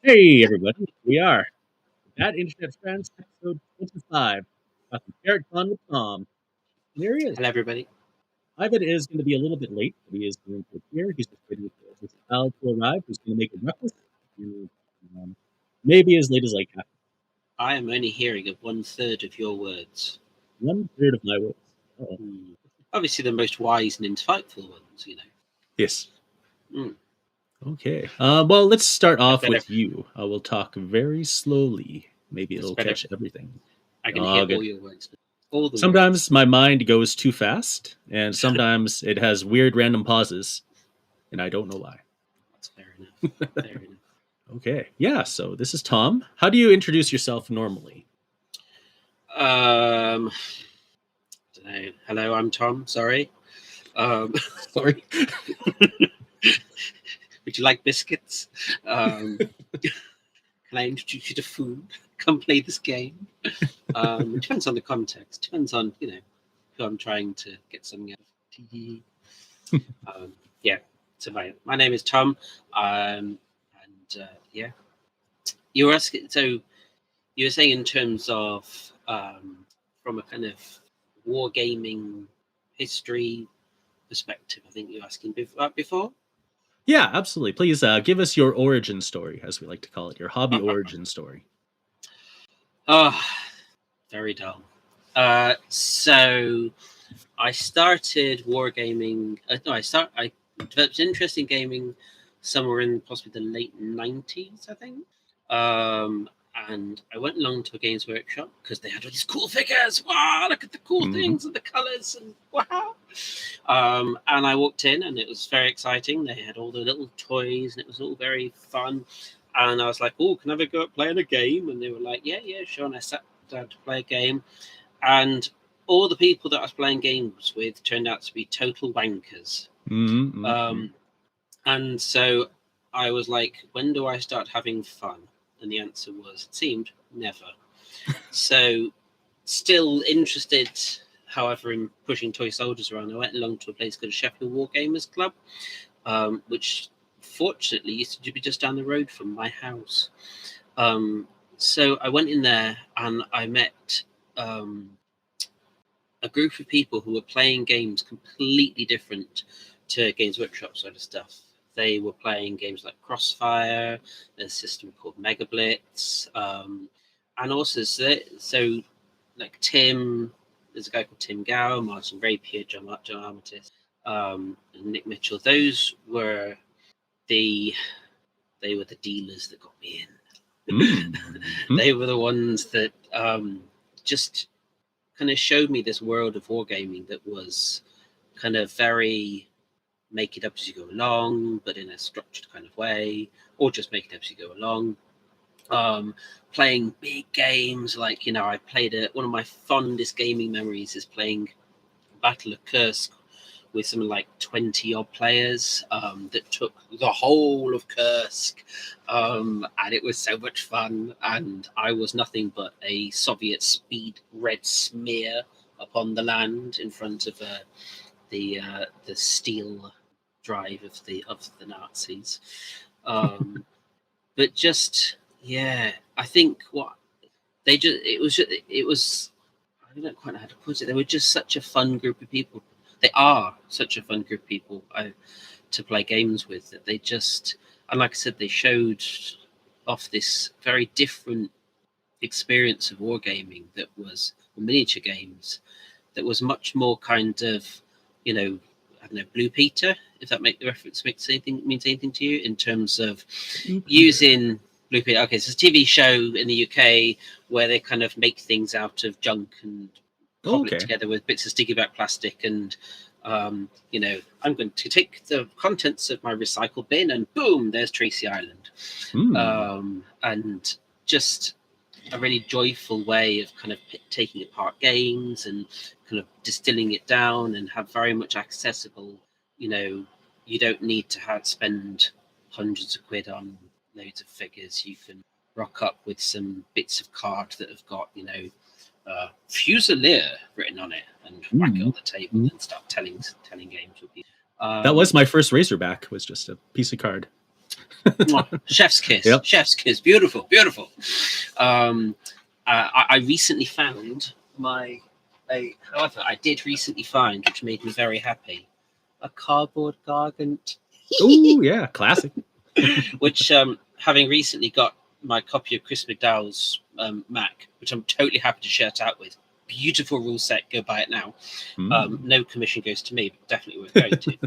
Hey, everybody. We are That Internet Friends, episode 25. Got the Ferret Con with Tom. And there he is. Hello, everybody. Ivan is going to be a little bit late, but he is going to appear. He's just waiting for his pal to arrive, who's going to make a breakfast. Um, maybe as late as like half, I am only hearing of 1/3 of your words. 1/3 of my words. Oh, Obviously, the most wise and insightful ones, yes. Mm. Okay. Well, let's start off better- with you. I will talk very slowly. Maybe That's it'll better. catch everything. I can hear Good. all your words. All the Sometimes words. my mind goes too fast, and sometimes it has weird random pauses, and I don't know why. That's fair enough. Fair enough. Okay. Yeah, so this is Tom. How do you introduce yourself normally? Don't know. Hello, I'm Tom. Sorry. Sorry. Would you like biscuits? Can I introduce you to food? Come play this game. It depends on the context. Depends on who I'm trying to get something out of. Yeah. So my name is Tom. Yeah, you were asking. So you were saying in terms of from a kind of wargaming history perspective. I think you were asking before. Yeah, absolutely. Please give us your origin story, as we like to call it, your hobby origin story. Oh, very dull. So I started wargaming. I developed interest in gaming somewhere in possibly the late 90s, I think. And I went along to a games workshop because they had all these cool figures. Wow, look at the cool things and the colors and wow. And I walked in and it was very exciting. They had all the little toys and it was all very fun. And I was like, oh, can I have a go at playing a game? And they were like, yeah, sure. And I sat down to play a game. And all the people that I was playing games with turned out to be total wankers. And so I was like, when do I start having fun? And the answer was, it seemed, never. So still interested, however, in pushing toy soldiers around, I went along to a place called Sheffield Wargamers Club, which fortunately used to be just down the road from my house. So I went in there and I met a group of people who were playing games completely different to Games Workshop sort of stuff. They were playing games like Crossfire, there's a system called Mega Blitz, and also so like Tim, there's a guy called Tim Gow, Martin Rapier, John Armitage, and Nick Mitchell. Those were they were the dealers that got me in. They were the ones that just kind of showed me this world of wargaming that was kind of very make it up as you go along, but in a structured kind of way, or just make it up as you go along. Playing big games like, I played one of my fondest gaming memories is playing Battle of Kursk with something like 20 odd players that took the whole of Kursk. And it was so much fun. And I was nothing but a Soviet speed red smear upon the land in front of the steel drive of the Nazis. But just, I think what they just, it was, I don't quite know how to put it. They were just such a fun group of people. They are such a fun group of people to play games with, that they just, and like I said, they showed off this very different experience of wargaming that was miniature games, that was much more kind of, I don't know, Blue Peter, if that means anything to you, in terms of using Blue Peter. Okay, so it's a TV show in the UK where they kind of make things out of junk and cobble it together with bits of sticky back plastic, and I'm going to take the contents of my recycle bin and boom, there's Tracy Island. And just a really joyful way of kind of taking apart games and kind of distilling it down and have very much accessible, you don't need to spend hundreds of quid on loads of figures. You can rock up with some bits of card that have got, Fusilier written on it and whack it on the table and start telling games with people. That was my first Razorback, was just a piece of card. Chef's kiss. Yep. Chef's kiss. Beautiful, beautiful. I recently found however, I did recently find, which made me very happy, a cardboard gargant. Ooh, yeah, classic. Which, having recently got my copy of Chris McDowell's Mac, which I'm totally happy to share it out with. Beautiful rule set. Go buy it now. No commission goes to me, but definitely worth going to.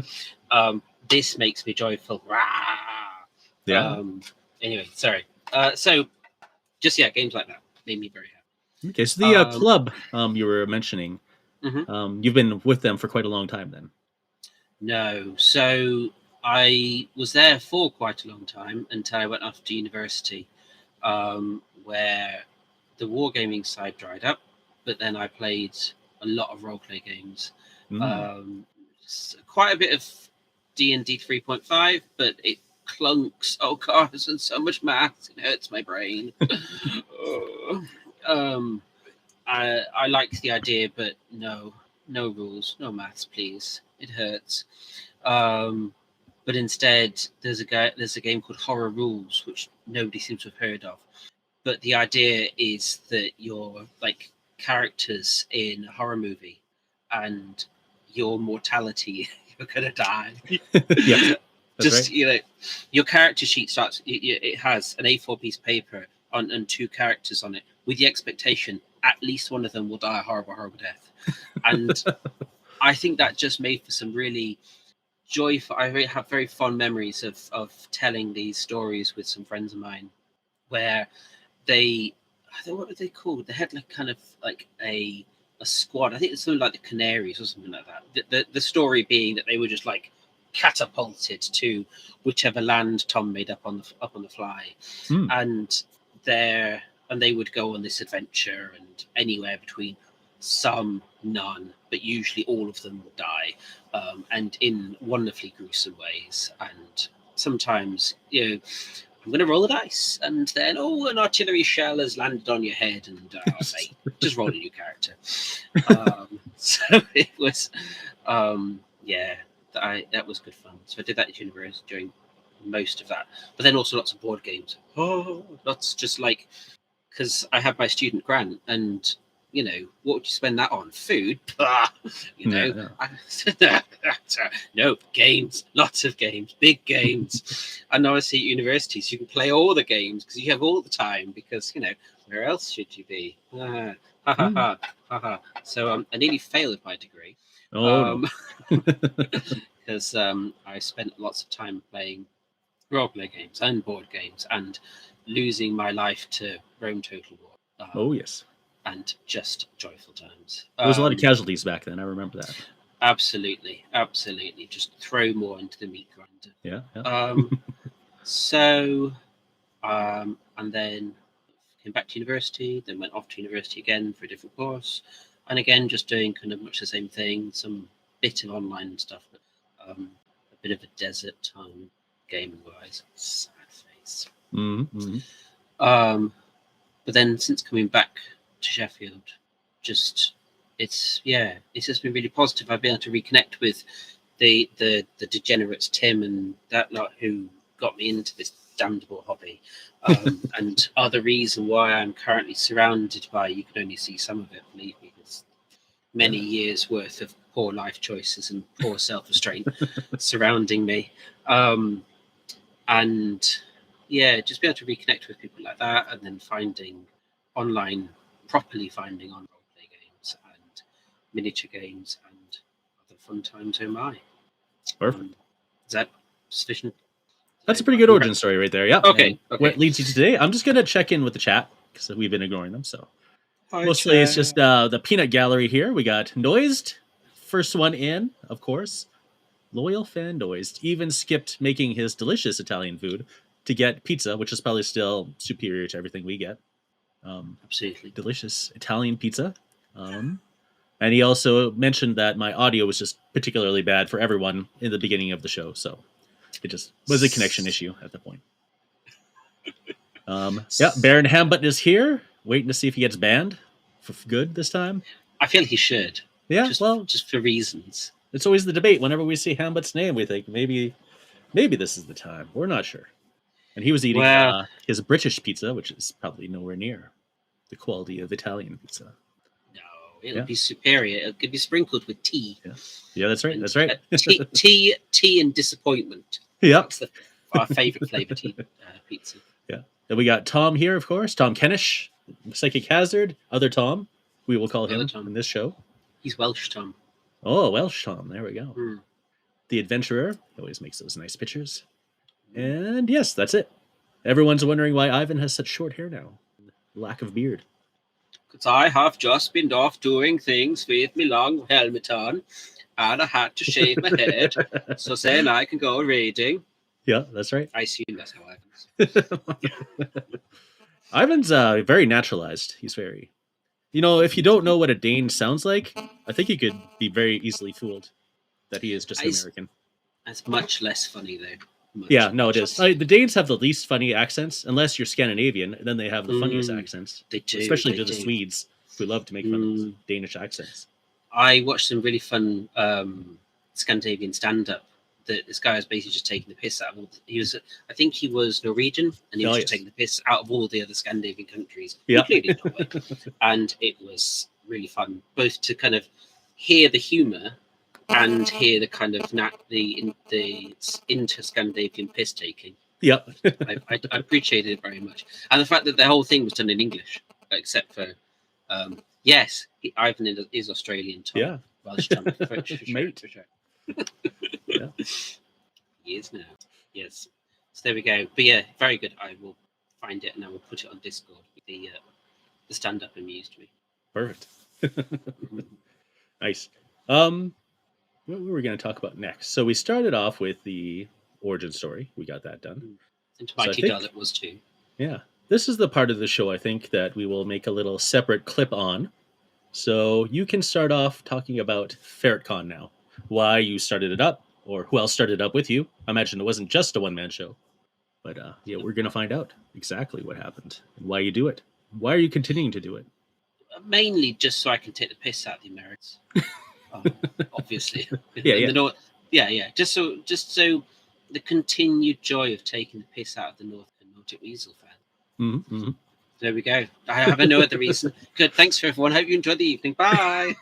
This makes me joyful. Rah! Yeah. Anyway, sorry. So, just games like that made me very happy. Okay, so the club you were mentioning, Mhm. you've been with them for quite a long time then. No, so I was there for quite a long time until I went off to university, where the wargaming side dried up, but then I played a lot of roleplay games. Quite a bit of D&D 3.5, but it clunks. Oh god, there's so much math, it hurts my brain. I like the idea, but no rules, no maths, please. It hurts. But instead, there's a game called Horror Rules, which nobody seems to have heard of. But the idea is that you're like characters in a horror movie, and your mortality, you're gonna die. Yeah, that's right. Your character sheet starts. It has an A4 piece of paper and two characters on it, with the expectation at least one of them will die a horrible, horrible death. And I think that just made for some really joyful. I have very fond memories of telling these stories with some friends of mine, where I don't know what were they called? They had like kind of like a squad. I think it's something like the Canaries or something like that. The story being that they were just like catapulted to whichever land Tom made up on the fly, and they would go on this adventure, and anywhere between some, none, but usually all of them would die, and in wonderfully gruesome ways. And sometimes, I'm going to roll the dice, and then an artillery shell has landed on your head, and mate, just roll a new character. So it was, that was good fun. So I did that at university during most of that, but then also lots of board games. Lots, just like, because I had my student grant, and what would you spend that on? Food? Yeah. No, games, lots of games, big games. And obviously at university, so you can play all the games because you have all the time, because where else should you be? So I nearly failed my degree. Oh no. Because I spent lots of time playing roleplay games and board games, and losing my life to Rome Total War. Oh yes. And just joyful times. There was a lot of casualties back then. I remember that. Absolutely. Just throw more into the meat grinder. Yeah. And then came back to university, then went off to university again for a different course, and again just doing kind of much the same thing, some bit of online stuff, but a bit of a desert time gaming wise. Sad face. Mm-hmm. But then since coming back to Sheffield, it's just been really positive. I've been able to reconnect with the degenerates, Tim and that lot, who got me into this damnable hobby, and are the reason why I'm currently surrounded by, you can only see some of it, believe me, it's many years worth of poor life choices and poor self-restraint surrounding me. And just be able to reconnect with people like that, and then properly finding on roleplay games and miniature games and other fun times. Oh my! Perfect. Is that sufficient? That's a pretty good origin story right there. Yeah. Okay. What leads you to today? I'm just gonna check in with the chat because we've been ignoring them. So Hi, mostly chat. it's just the peanut gallery here. We got Noised, first one in, of course. Loyal fan Noised even skipped making his delicious Italian food to get pizza, which is probably still superior to everything we get. Absolutely delicious Italian pizza. And he also mentioned that my audio was just particularly bad for everyone in the beginning of the show, so it just was a connection issue at the point. Baron Hambut is here, waiting to see if he gets banned for good this time. I feel he should. Yeah, just for reasons. It's always the debate. Whenever we see Hambut's name, we think maybe this is the time. We're not sure. And he was eating Well, his British pizza, which is probably nowhere near the quality of Italian pizza. no, it'll be superior. It could be sprinkled with tea. Yeah, that's right. And, That's right. tea and disappointment. Yep. That's our favorite flavor tea pizza. Yeah. Then we got Tom here, of course. Tom Kennish, Psychic Hazard, other Tom. We will call him Tom. in this show. He's Welsh Tom. Oh, Welsh Tom. There we go. Mm. The Adventurer. He always makes those nice pictures. And yes, that's it. Everyone's wondering why Ivan has such short hair now. Lack of beard. Because I have just been off doing things with my long helmet on, and I had to shave my head, so then I can go raiding. Yeah, that's right. I assume that's how Ivan's. Ivan's very naturalized. He's very... You know, if you don't know what a Dane sounds like, I think you could be very easily fooled that he is just American. It's much less funny, though. It is. The Danes have the least funny accents, unless you're Scandinavian, and then they have the funniest accents. They do. Especially to the Swedes, who love to make fun of Danish accents. I watched some really fun Scandinavian stand-up. This guy was basically just taking the piss out of all... I think he was Norwegian, and he was just taking the piss out of all the other Scandinavian countries, including Norway. And it was really fun, both to kind of hear the humour and hear the kind of the inter-Scandinavian piss-taking. Yep. I appreciated it very much. And the fact that the whole thing was done in English, except for... yes, Ivan is Australian, Tom. Yeah. Welsh Tom, for Mate. sure. Yeah. He is now. Yes. So there we go. But yeah, very good. I will find it and I will put it on Discord. The stand-up amused me. Perfect. Nice. What were we going to talk about next? So we started off with the origin story. We got that done. And Mighty Dull it was too. Yeah. This is the part of the show, I think, that we will make a little separate clip on. So you can start off talking about Ferret Con now. Why you started it up, or who else started it up with you. I imagine it wasn't just a one-man show. But we're going to find out exactly what happened and why you do it. Why are you continuing to do it? Mainly just so I can take the piss out of the Americans. Obviously. Just so the continued joy of taking the piss out of the Nordic Weasel fan. Mm-hmm. There we go. I have no other reason. Good. Thanks for everyone. Hope you enjoyed the evening. Bye.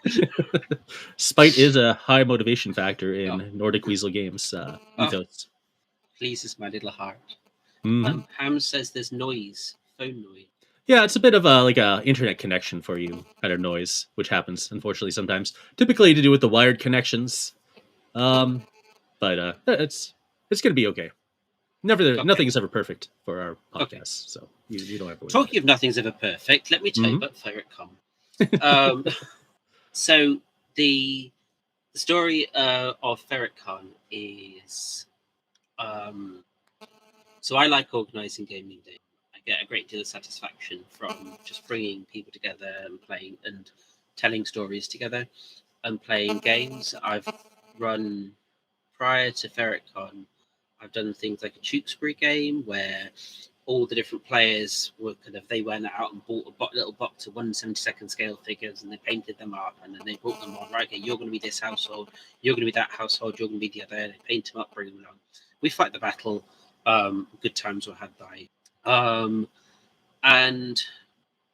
Spite is a high motivation factor in Nordic Weasel games. Ethos. Pleases my little heart. Mm-hmm. Ham says there's noise. Phone noise. Yeah, it's a bit of a internet connection for you kind of noise, which happens unfortunately sometimes. Typically to do with the wired connections, but it's going to be okay. Nothing's ever perfect for our podcast, so you don't have to worry. Talking of nothing's ever perfect, let me tell you about Ferret Con. So the story of Ferret Con is, so I like organising gaming day. I get a great deal of satisfaction from just bringing people together and playing and telling stories together and playing games. I've run prior to Ferret Con. I've done things like a Tewkesbury game where all the different players they went out and bought a little box of 1/72 scale figures and they painted them up and then they brought them on. Right, okay, you're going to be this household, you're going to be that household, you're going to be the other. They paint them up, bring them along. We fight the battle. Good times were had by. And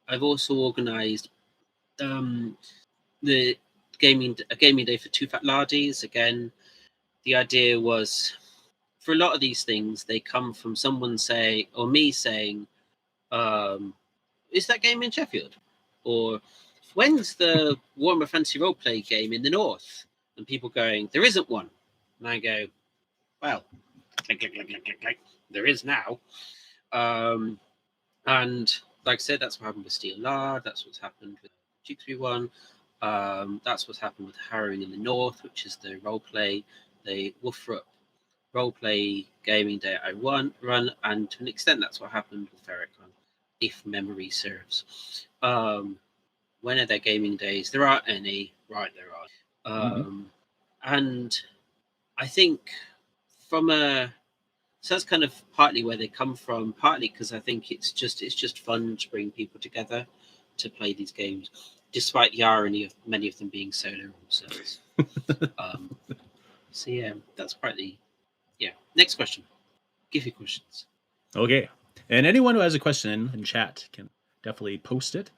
I've also organised a gaming day for Two Fat Lardies. Again, the idea was, for a lot of these things, they come from someone saying, or me saying, is that game in Sheffield? Or when's the Warhammer Fantasy Roleplay game in the north? And people going, there isn't one. And I go, well, click, click, click, click, click, click. There is now. And like I said, that's what happened with Steel Lard. That's what's happened with Tewkesbury one. That's what's happened with Harrowing in the North, which is the roleplay, the Wolfrup roleplay gaming day I run, and to an extent that's what happened with Ferret Con, if memory serves. When are there gaming days? There aren't any. Right, there are. And I think so that's kind of partly where they come from, partly because I think it's just fun to bring people together to play these games, despite the irony of many of them being solo themselves. So yeah, that's partly. Yeah. Next question. Give you questions. Okay. And anyone who has a question in chat can definitely post it.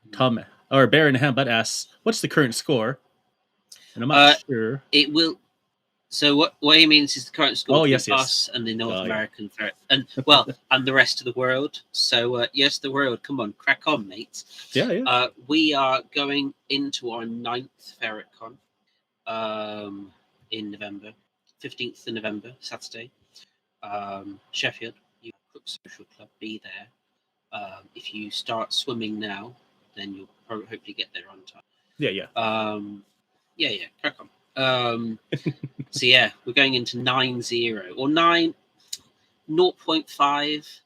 Mm. Tom or Baron Hambut asks, "What's the current score?" And I'm not sure. It will. So what he means is the current score Oh, between yes, yes. us and the North Yeah. American Ferret, and well, and the rest of the world. So yes, the world. Come on, crack on, mates. Yeah. We are going into our 9th Ferret Con in November, 15th of November, Saturday. Sheffield, you Crook Social Club, be there. If you start swimming now, then you'll hopefully get there on time. Yeah. Yeah, crack on. So yeah, we're going into 9-0 or 0.5.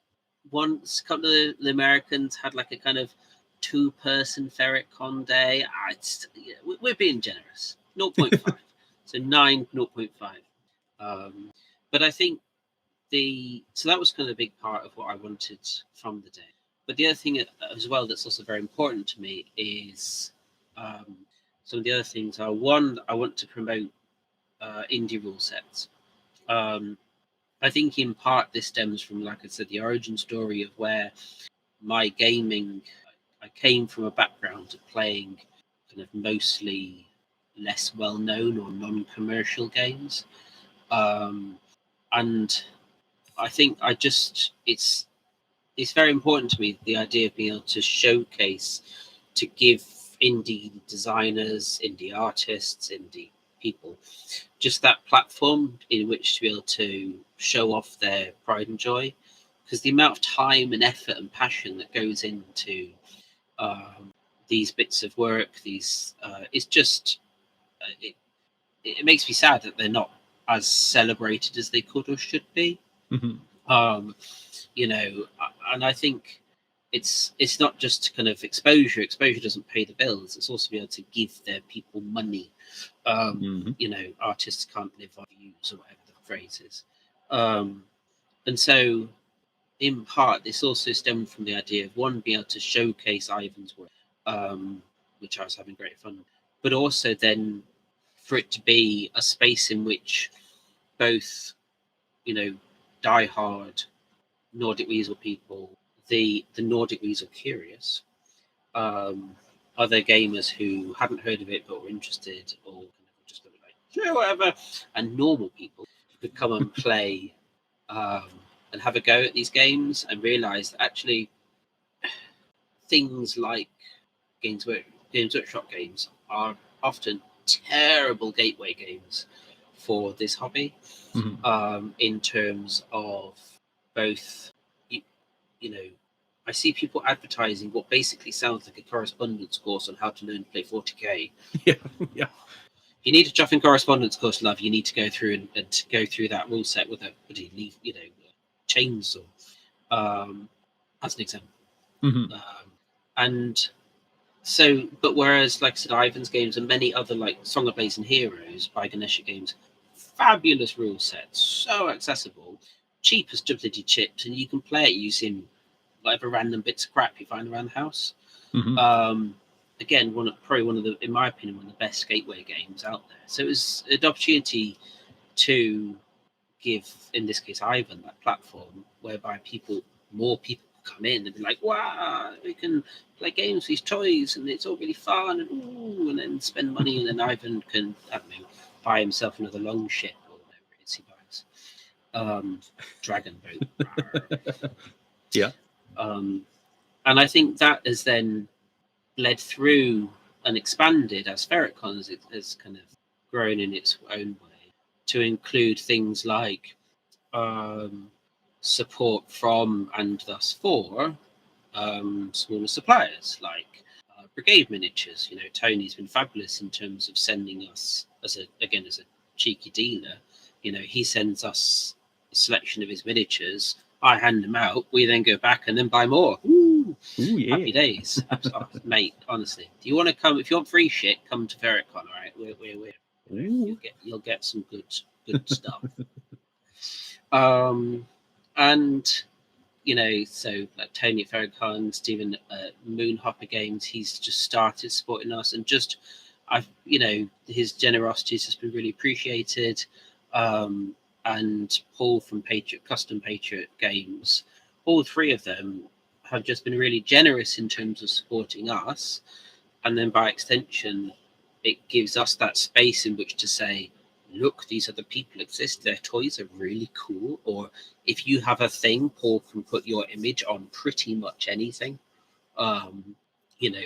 Once a couple of the Americans had like a kind of 2-person Ferret Con day. We're being generous. 0.5. So 9, 0.5. But I think so that was kind of a big part of what I wanted from the day. But the other thing as well that's also very important to me is some of the other things are, one, I want to promote indie rule sets. I think in part this stems from, like I said, the origin story of where my gaming, I came from a background of playing kind of mostly less well-known or non-commercial games. And I think it's very important to me, the idea of being able to showcase, to give indie designers, indie artists, indie people just that platform in which to be able to show off their pride and joy. Because the amount of time and effort and passion that goes into these bits of work, it's just it makes me sad that they're not as celebrated as they could or should be. Mm-hmm. And I think it's not just kind of exposure. Exposure doesn't pay the bills. It's also be able to give their people money. Artists can't live on views or whatever the phrase is. And so, in part, this also stemmed from the idea of, one, being able to showcase Ivan's work, which I was having great fun with, but also then for it to be a space in which both, diehard Nordic Weasel people, the Nordic Weasel curious, other gamers who hadn't heard of it but were interested, or kind of just like, sure, whatever, and normal people could come and play and have a go at these games and realize that actually things like Games Workshop games are often terrible gateway games for this hobby. Mm-hmm. In terms of both, I see people advertising what basically sounds like a correspondence course on how to learn to play 40k. Yeah. If you need a Joffin correspondence course, love, you need to go through and go through that rule set with a chainsaw, as an example. Mm-hmm. And so, but whereas, like I said, Ivan's games and many other, like Song of Blazing Heroes by Ganesha Games, fabulous rule sets, so accessible, cheap as bloody chips, and you can play it using whatever random bits of crap you find around the house. Mm-hmm. Again, probably one of the, in my opinion, one of the best gateway games out there. So it was an opportunity to give, in this case, Ivan, that platform whereby more people come in and be like, wow, we can play games with these toys and it's all really fun, and then spend money, and then Ivan can, I don't know, buy himself another long ship or whatever it is he buys. Dragon boat. Yeah. And I think that has then led through and expanded as Ferret Con has kind of grown in its own way to include things like support from and thus for smaller suppliers like Brigade Miniatures. Tony's been fabulous in terms of sending us, as a cheeky dealer. He sends us a selection of his miniatures. I hand them out. We then go back and then buy more. Ooh, yeah. Happy days, mate. Honestly, do you want to come? If you want free shit, come to Ferret Con. All right, you'll get some good stuff. And so like Tony at Ferret Con, Stephen at Moonhopper Games, he's just started supporting us, and his generosity has just been really appreciated. And Paul from Custom Patriot Games, all three of them have just been really generous in terms of supporting us, and then by extension, it gives us that space in which to say, look, these other people exist, their toys are really cool, or if you have a thing, Paul can put your image on pretty much anything. You know,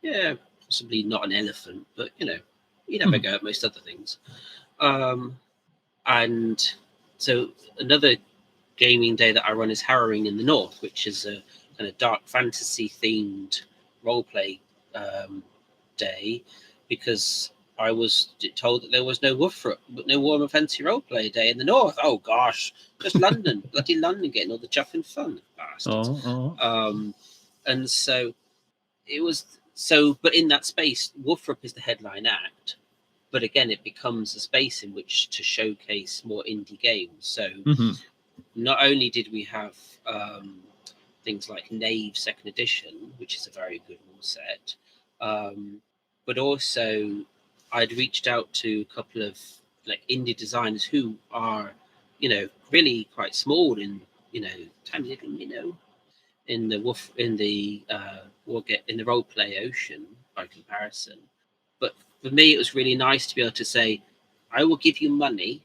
yeah, possibly not an elephant, but you'd have a go at most other things. And so another gaming day that I run is Harrowing in the North, which is a kind of dark fantasy themed roleplay day, because I was told that there was no Warhammer Fantasy roleplay day in the North. Oh gosh, just London, bloody London, getting all the chuff and fun, bastards. And so it was but in that space, Wolfrup is the headline act. But again, it becomes a space in which to showcase more indie games. So not only did we have things like Knave Second Edition, which is a very good rule set, but also I'd reached out to a couple of like indie designers who are, really quite small in, tiny little, in the role play ocean by comparison. But for me, it was really nice to be able to say, I will give you money,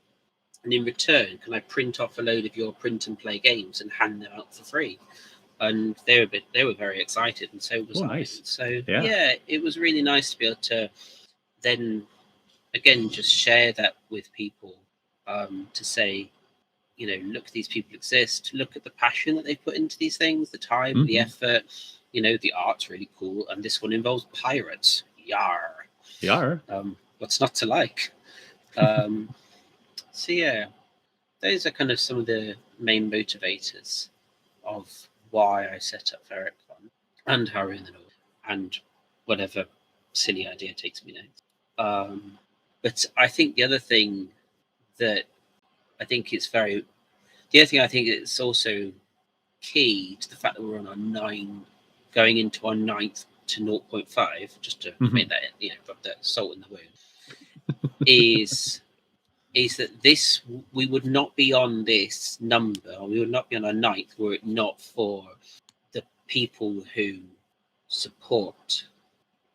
and in return, can I print off a load of your print and play games and hand them out for free? And they were very excited, and so was I. Nice. So yeah, it was really nice to be able to then again just share that with people, to say, look, these people exist. Look at the passion that they put into these things, the time, the effort. The art's really cool, and this one involves pirates. Yar. What's not to like? So yeah, those are kind of some of the main motivators of why I set up Ferret Con and Harry in the North, and whatever silly idea takes me next. But I think the other thing that I think is also key to the fact that we're on our going into our 9th to 0.5, just to make that, drop that salt in the wound, is that we would not be on this number, or we would not be on our 9th were it not for the people who support,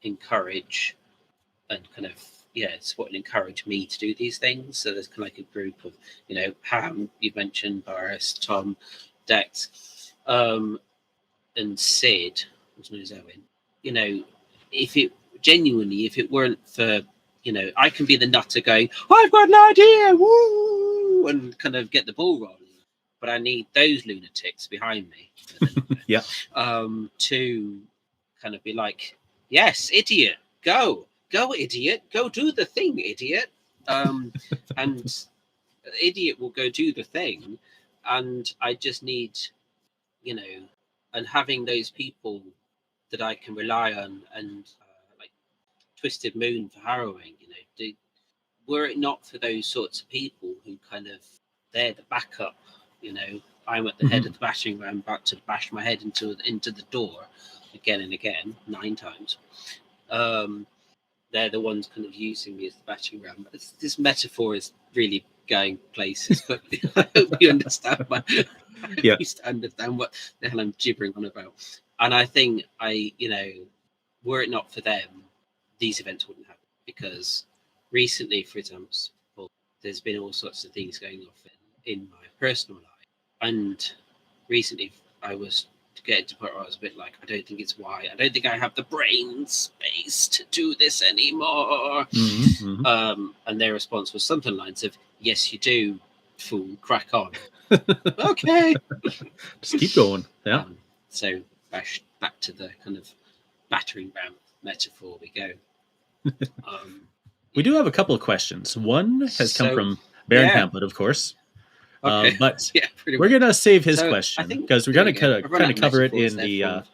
encourage, and kind of support and encourage me to do these things. So there's kind of like a group of, Ham, you've mentioned, Boris, Tom, Dex, and Sid, who's known as Owen. If it weren't for, I can be the nutter going, I've got an idea, woo, and kind of get the ball rolling. But I need those lunatics behind me. To kind of be like, yes, idiot, go, idiot, go do the thing, idiot. And idiot will go do the thing. And I just need, and having those people that I can rely on, and like Twisted Moon for Harrowing, were it not for those sorts of people who kind of, they're the backup, I'm at the head of the battering ram, about to bash my head into the door again and again, 9 times. They're the ones kind of using me as the battering ram. This metaphor is really going places, but I hope you understand what the hell I'm gibbering on about. And I think were it not for them, these events wouldn't happen, because recently, for example, there's been all sorts of things going off in my personal life. And recently I was getting to the point where I was a bit like, I don't think I have the brain space to do this anymore. And their response was something lines of, yes, you do, fool, crack on. Okay. Just keep going. Yeah. So back to the kind of battering ram metaphor we go. We do have a couple of questions. One has come from Baron Hamlet, of course. Okay. But we're going to save his question, because we're going to kind of cover it in the... I've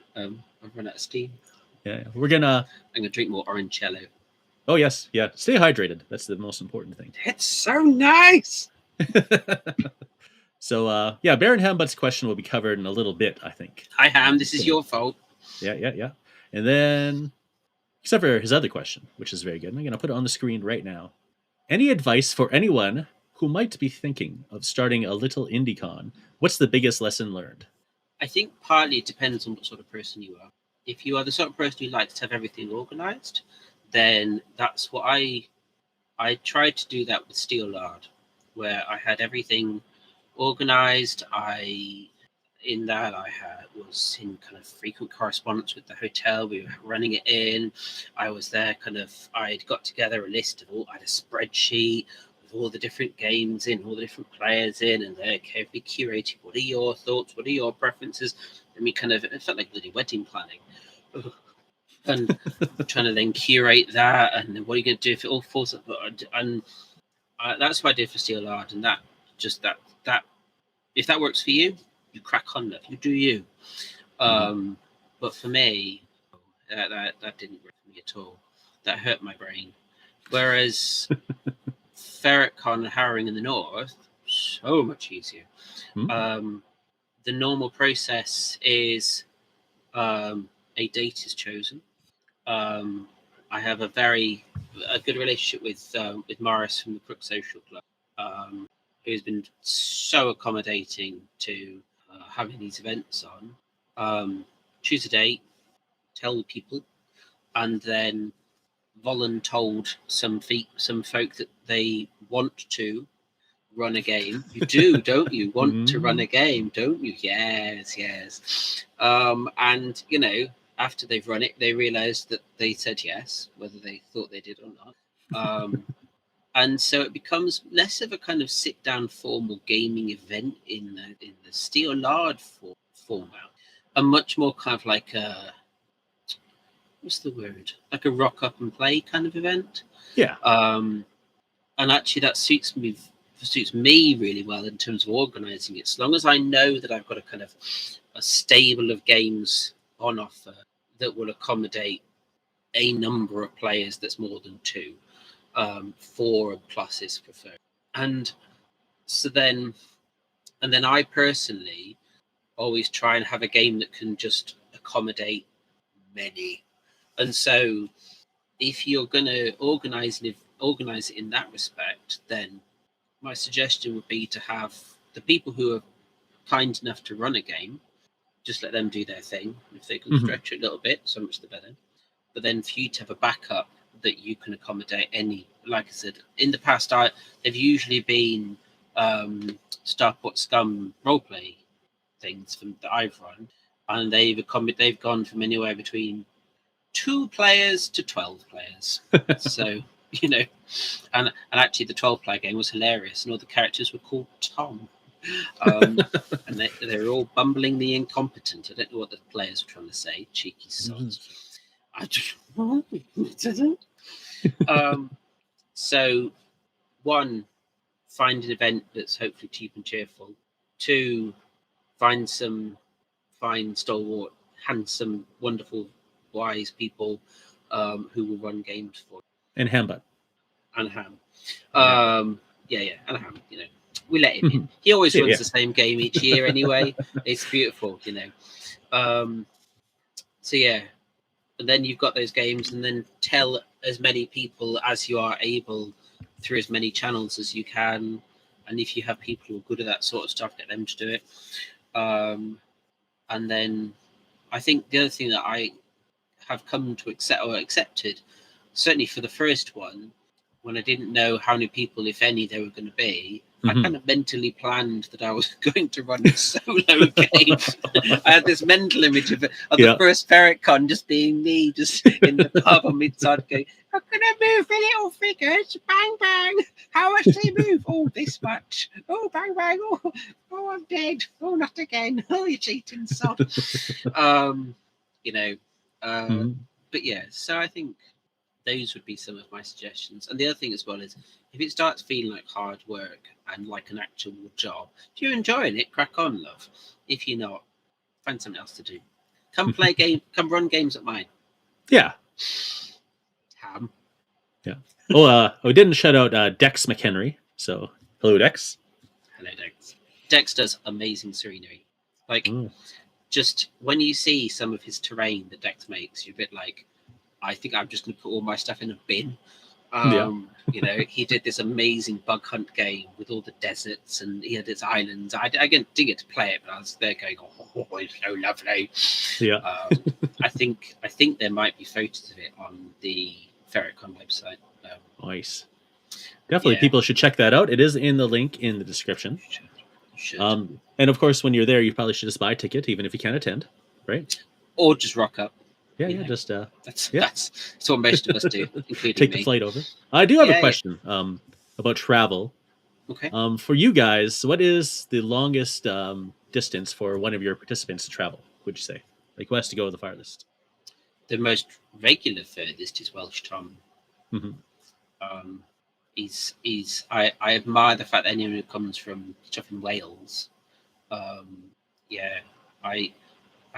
run out of steam. Yeah, I'm going to drink more orangello. Oh, yes. Yeah. Stay hydrated. That's the most important thing. It's so nice. So, Baron Hamlet's question will be covered in a little bit, I think. Hi, Ham. This is your fault. Yeah. And then, except for his other question, which is very good, I'm going to put it on the screen right now. Any advice for anyone who might be thinking of starting a little indie con? What's the biggest lesson learned? I think partly it depends on what sort of person you are. If you are the sort of person who likes to have everything organized, then that's what I tried to do that with Steel Lard, where I had everything organized. I was in kind of frequent correspondence with the hotel. We were running it in. I was there I'd got together a list of I had a spreadsheet with all the different games in, all the different players in, and they're carefully curated. What are your thoughts? What are your preferences? And it felt like bloody wedding planning. And trying to then curate that, and then what are you going to do if it all falls apart? And that's what I did for Steel Lard, and that if that works for you, you crack on, love. You do you. But for me, that didn't work for me at all. That hurt my brain. Whereas Ferret Con and Harrowing in the North, so much easier. The normal process is a date is chosen. I have a good relationship with Morris from the Crook Social Club, who's been so accommodating to having these events on. Choose a date, tell the people, and then told some folk that they want to run a game. You do, don't you? Want to run a game, don't you? Yes. And after they've run it, they realise that they said yes, whether they thought they did or not. And so it becomes less of a kind of sit-down formal gaming event in the Steel Lard format, and much more kind of like what's the word? Like a rock up and play kind of event. Yeah. And actually, that suits me really well in terms of organising it. As long as I know that I've got a stable of games on offer that will accommodate a number of players that's more than two. 4 plus is preferred. And then I personally always try and have a game that can just accommodate many. And so if you're going to organize it in that respect, then my suggestion would be to have the people who are kind enough to run a game, just let them do their thing. If they can stretch it a little bit, so much the better. But then for you to have a backup that you can accommodate any, like I said, in the past, they've usually been Starport Scum roleplay things that I've run, and they've gone from anywhere between 2 players to 12 players. So and actually the 12-player game was hilarious, and all the characters were called Tom. And they were all bumblingly incompetent. I don't know what the players were trying to say. Cheeky sods. I just didn't. So 1, find an event that's hopefully cheap and cheerful. 2, find stalwart, handsome, wonderful, wise people who will run games for you. And Hambut. And Ham. And Ham, we let him in. He always runs the same game each year anyway. It's beautiful, So yeah. And then you've got those games, and then tell as many people as you are able through as many channels as you can. And if you have people who are good at that sort of stuff, get them to do it. And then I think the other thing that I have come to accepted, certainly for the first one, when I didn't know how many people, if any, there were going to be, I kind of mentally planned that I was going to run a solo game. I had this mental image of the first Ferret Con just being me, just in the pub on Midside going, "How can I move the little figures? Bang, bang. How much do they move? Oh, this much. Oh, bang, bang. Oh, I'm dead. Oh, not again. Oh, you cheating sod." But yeah, so I think those would be some of my suggestions. And the other thing as well is, if it starts feeling like hard work and like an actual job, if you're enjoying it, crack on, love. If you're not, find something else to do. Come play a game. Come run games at mine. Yeah. Ham. Yeah. Well, we didn't shout out Dex McHenry. So, hello, Dex. Hello, Dex. Dex does amazing scenery. Just when you see some of his terrain that Dex makes, you're a bit like, I think I'm just going to put all my stuff in a bin Yeah. He did this amazing bug hunt game with all the deserts, and he had its islands. I didn't get to play it, but I was there going, "Oh, it's so lovely." Yeah. I think there might be photos of it on the Ferret Con website. Nice. Definitely, Yeah. people should check that out. It is in the link in the description. Should. And of course, when you're there, you probably should just buy a ticket, even if you can't attend, right? Or just rock up. Yeah, You yeah, know, just That's what most of us do, including take me. the flight over. I do have a Yeah. question about travel. Okay. For you guys, what is the longest distance for one of your participants to travel? Would you say, like, who has to go the farthest? The most regular furthest is Welsh Tom. Hmm. I admire the fact that anyone who comes from stuff in Wales, yeah, I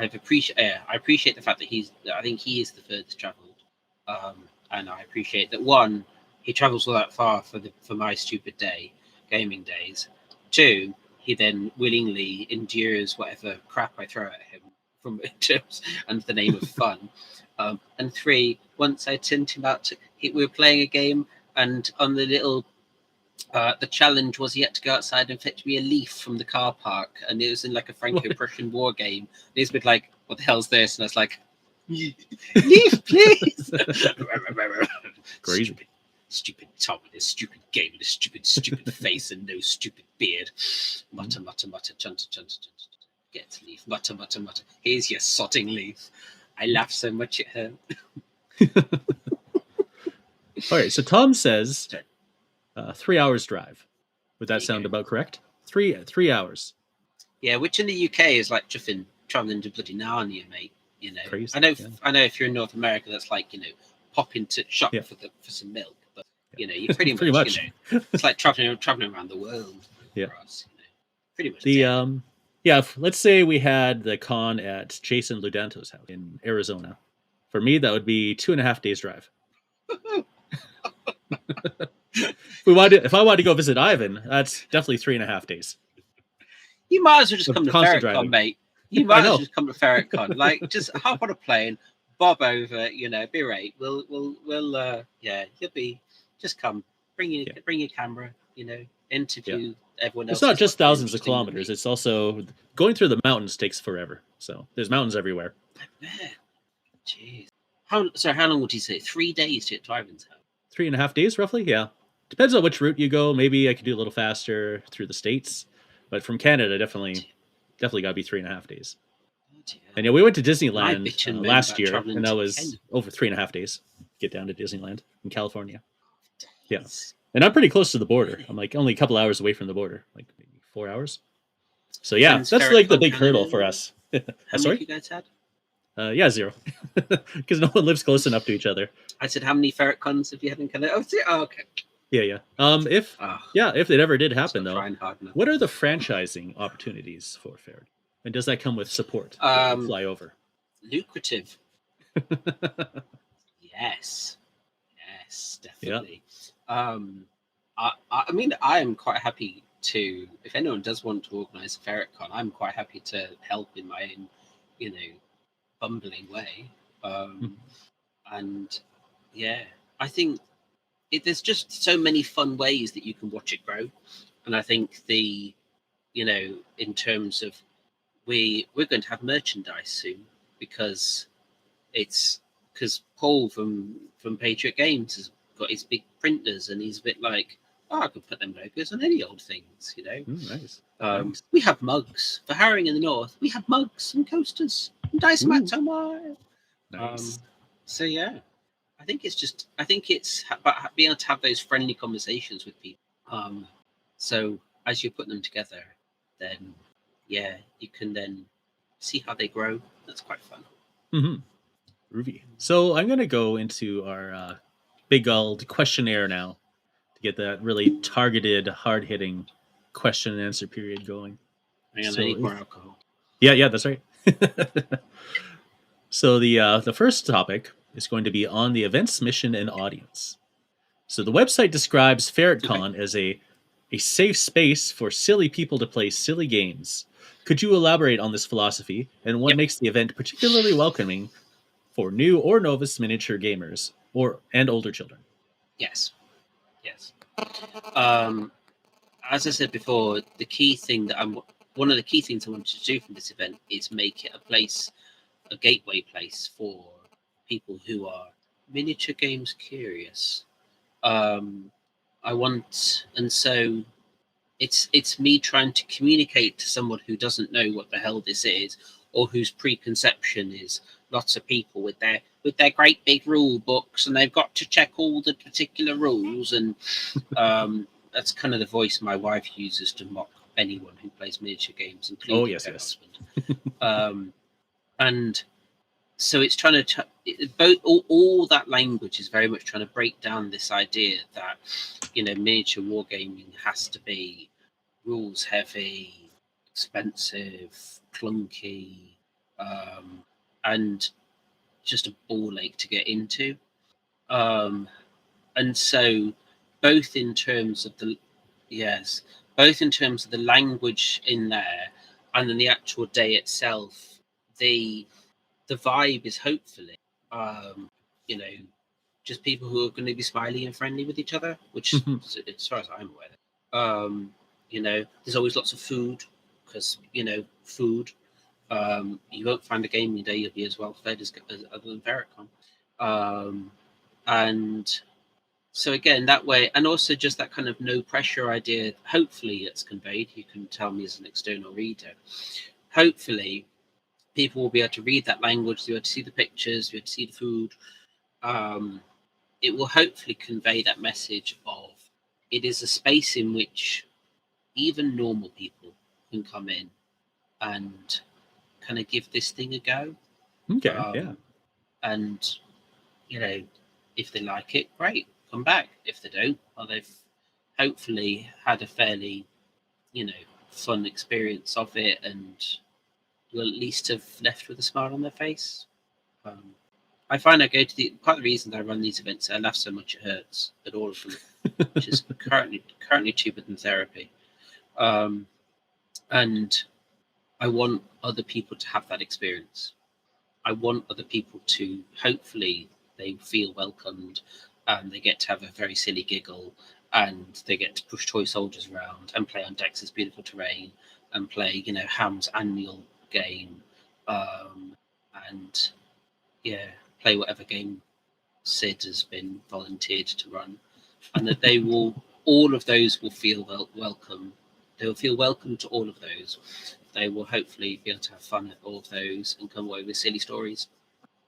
I appreciate the fact that I think he is the furthest travelled, and I appreciate that one, he travels all that far for my stupid gaming days. Two, he then willingly endures whatever crap I throw at him from under the name of fun. And three, once I sent him out, we were playing a game, and on the little the challenge was he had to go outside and fetch me a leaf from the car park, and it was in like a Franco-Prussian war game. And he's been like, "What the hell's this?" And I was like, "Leaf, please!" Crazy. Stupid Tom and his stupid game and his stupid face and no stupid beard. Mutter, mutter, mutter, chunter, chunter, chunter. Get leaf. Mutter, mutter, mutter. Here's your sodding leaf. I laughed so much at her. All right, so Tom says 3 hours drive. Would that sound about correct? 3 hours. Yeah, which in the UK is like traveling to bloody Narnia, mate. Crazy, I know if you're in North America, that's like pop into shop for some milk, but you pretty much. It's like traveling around the world. Yeah, for us, pretty much. Let's say we had the con at Jason Ludanto's house in Arizona. For me, that would be 2.5 days drive. If I wanted to go visit Ivan, that's definitely 3.5 days. You might as well just come to Ferret Con, mate. You might as well just come to Ferret Con. Like, just hop on a plane, bob over. Be right. You'll be. Just come. Bring your camera. Interview everyone else. It's not just thousands of kilometers. It's also going through the mountains takes forever. So there's mountains everywhere. I bet. Jeez. How long would you say? 3 days to get to Ivan's house? 3.5 days, roughly. Yeah. Depends on which route you go. Maybe I could do a little faster through the States, but from Canada, definitely got to be 3.5 days. And we went to Disneyland last year, and that was over 3.5 days. Get down to Disneyland in California. Yeah, and I'm pretty close to the border. I'm like only a couple hours away from the border, like maybe 4 hours. So yeah, that's like the big hurdle for us. How many you guys had? 0, because no one lives close enough to each other. I said, how many Ferret Cons have you had in Canada? Oh, okay. Yeah. If it ever did happen, though, what are the franchising opportunities for Ferret? And does that come with support? Fly over. Lucrative. Yes, definitely. Yeah. I mean, I am quite happy to. If anyone does want to organise a Ferret Con, I'm quite happy to help in my own, bumbling way. And yeah, I think there's just so many fun ways that you can watch it grow. And I think in terms of we're going to have merchandise soon because Paul from Patriot Games has got his big printers and he's a bit like, I could put them logos on any old things, Nice. We have mugs for Harrowing in the North. We have mugs and coasters and Dice Mats and wire. Nice. So yeah, I think it's about being able to have those friendly conversations with people. So as you put them together, then you can then see how they grow. That's quite fun. Mm-hmm. Groovy. So I'm gonna go into our big old questionnaire now to get that really targeted, hard-hitting question and answer period going. I need more alcohol. Yeah, that's right. So the first topic is going to be on the event's mission and audience. So the website describes Ferret Con as a safe space for silly people to play silly games. Could you elaborate on this philosophy and what makes the event particularly welcoming for new or novice miniature gamers and older children? Yes. As I said before, the key thing that one of the key things I wanted to do from this event is make it a gateway place for people who are miniature games curious. I want, and so it's me trying to communicate to someone who doesn't know what the hell this is, or whose preconception is lots of people with their great big rule books and they've got to check all the particular rules, and that's kind of the voice my wife uses to mock anyone who plays miniature games, including her husband. And so it's trying to both all that language is very much trying to break down this idea that miniature wargaming has to be rules heavy, expensive, clunky, and just a ball ache to get into. And so both in terms of the language in there, and then the actual day itself, the vibe is hopefully just people who are going to be smiley and friendly with each other, which as far as I'm aware, there's always lots of food, because food, you won't find a gaming day you'll be as well fed as other than Ferret Con. And so again, that way, and also just that kind of no pressure idea, hopefully it's conveyed. You can tell me as an external reader. Hopefully people will be able to read that language, be able to see the pictures, be able to see the food. It will hopefully convey that message of it is a space in which even normal people can come in and kind of give this thing a go. Okay, And if they like it, great, come back. If they don't, well, they've hopefully had a fairly fun experience of it, and will at least have left with a smile on their face. I find I go to part of the reason I run these events, I laugh so much it hurts at all of them, which is currently cheaper than therapy. And I want other people to have that experience. I want other people to hopefully they feel welcomed, and they get to have a very silly giggle, and they get to push toy soldiers around and play on Dex's beautiful terrain, and play Ham's annual game, and play whatever game Sid has been volunteered to run, and that they will all of those will feel welcome. They will feel welcome to all of those. They will hopefully be able to have fun at all of those and come away with silly stories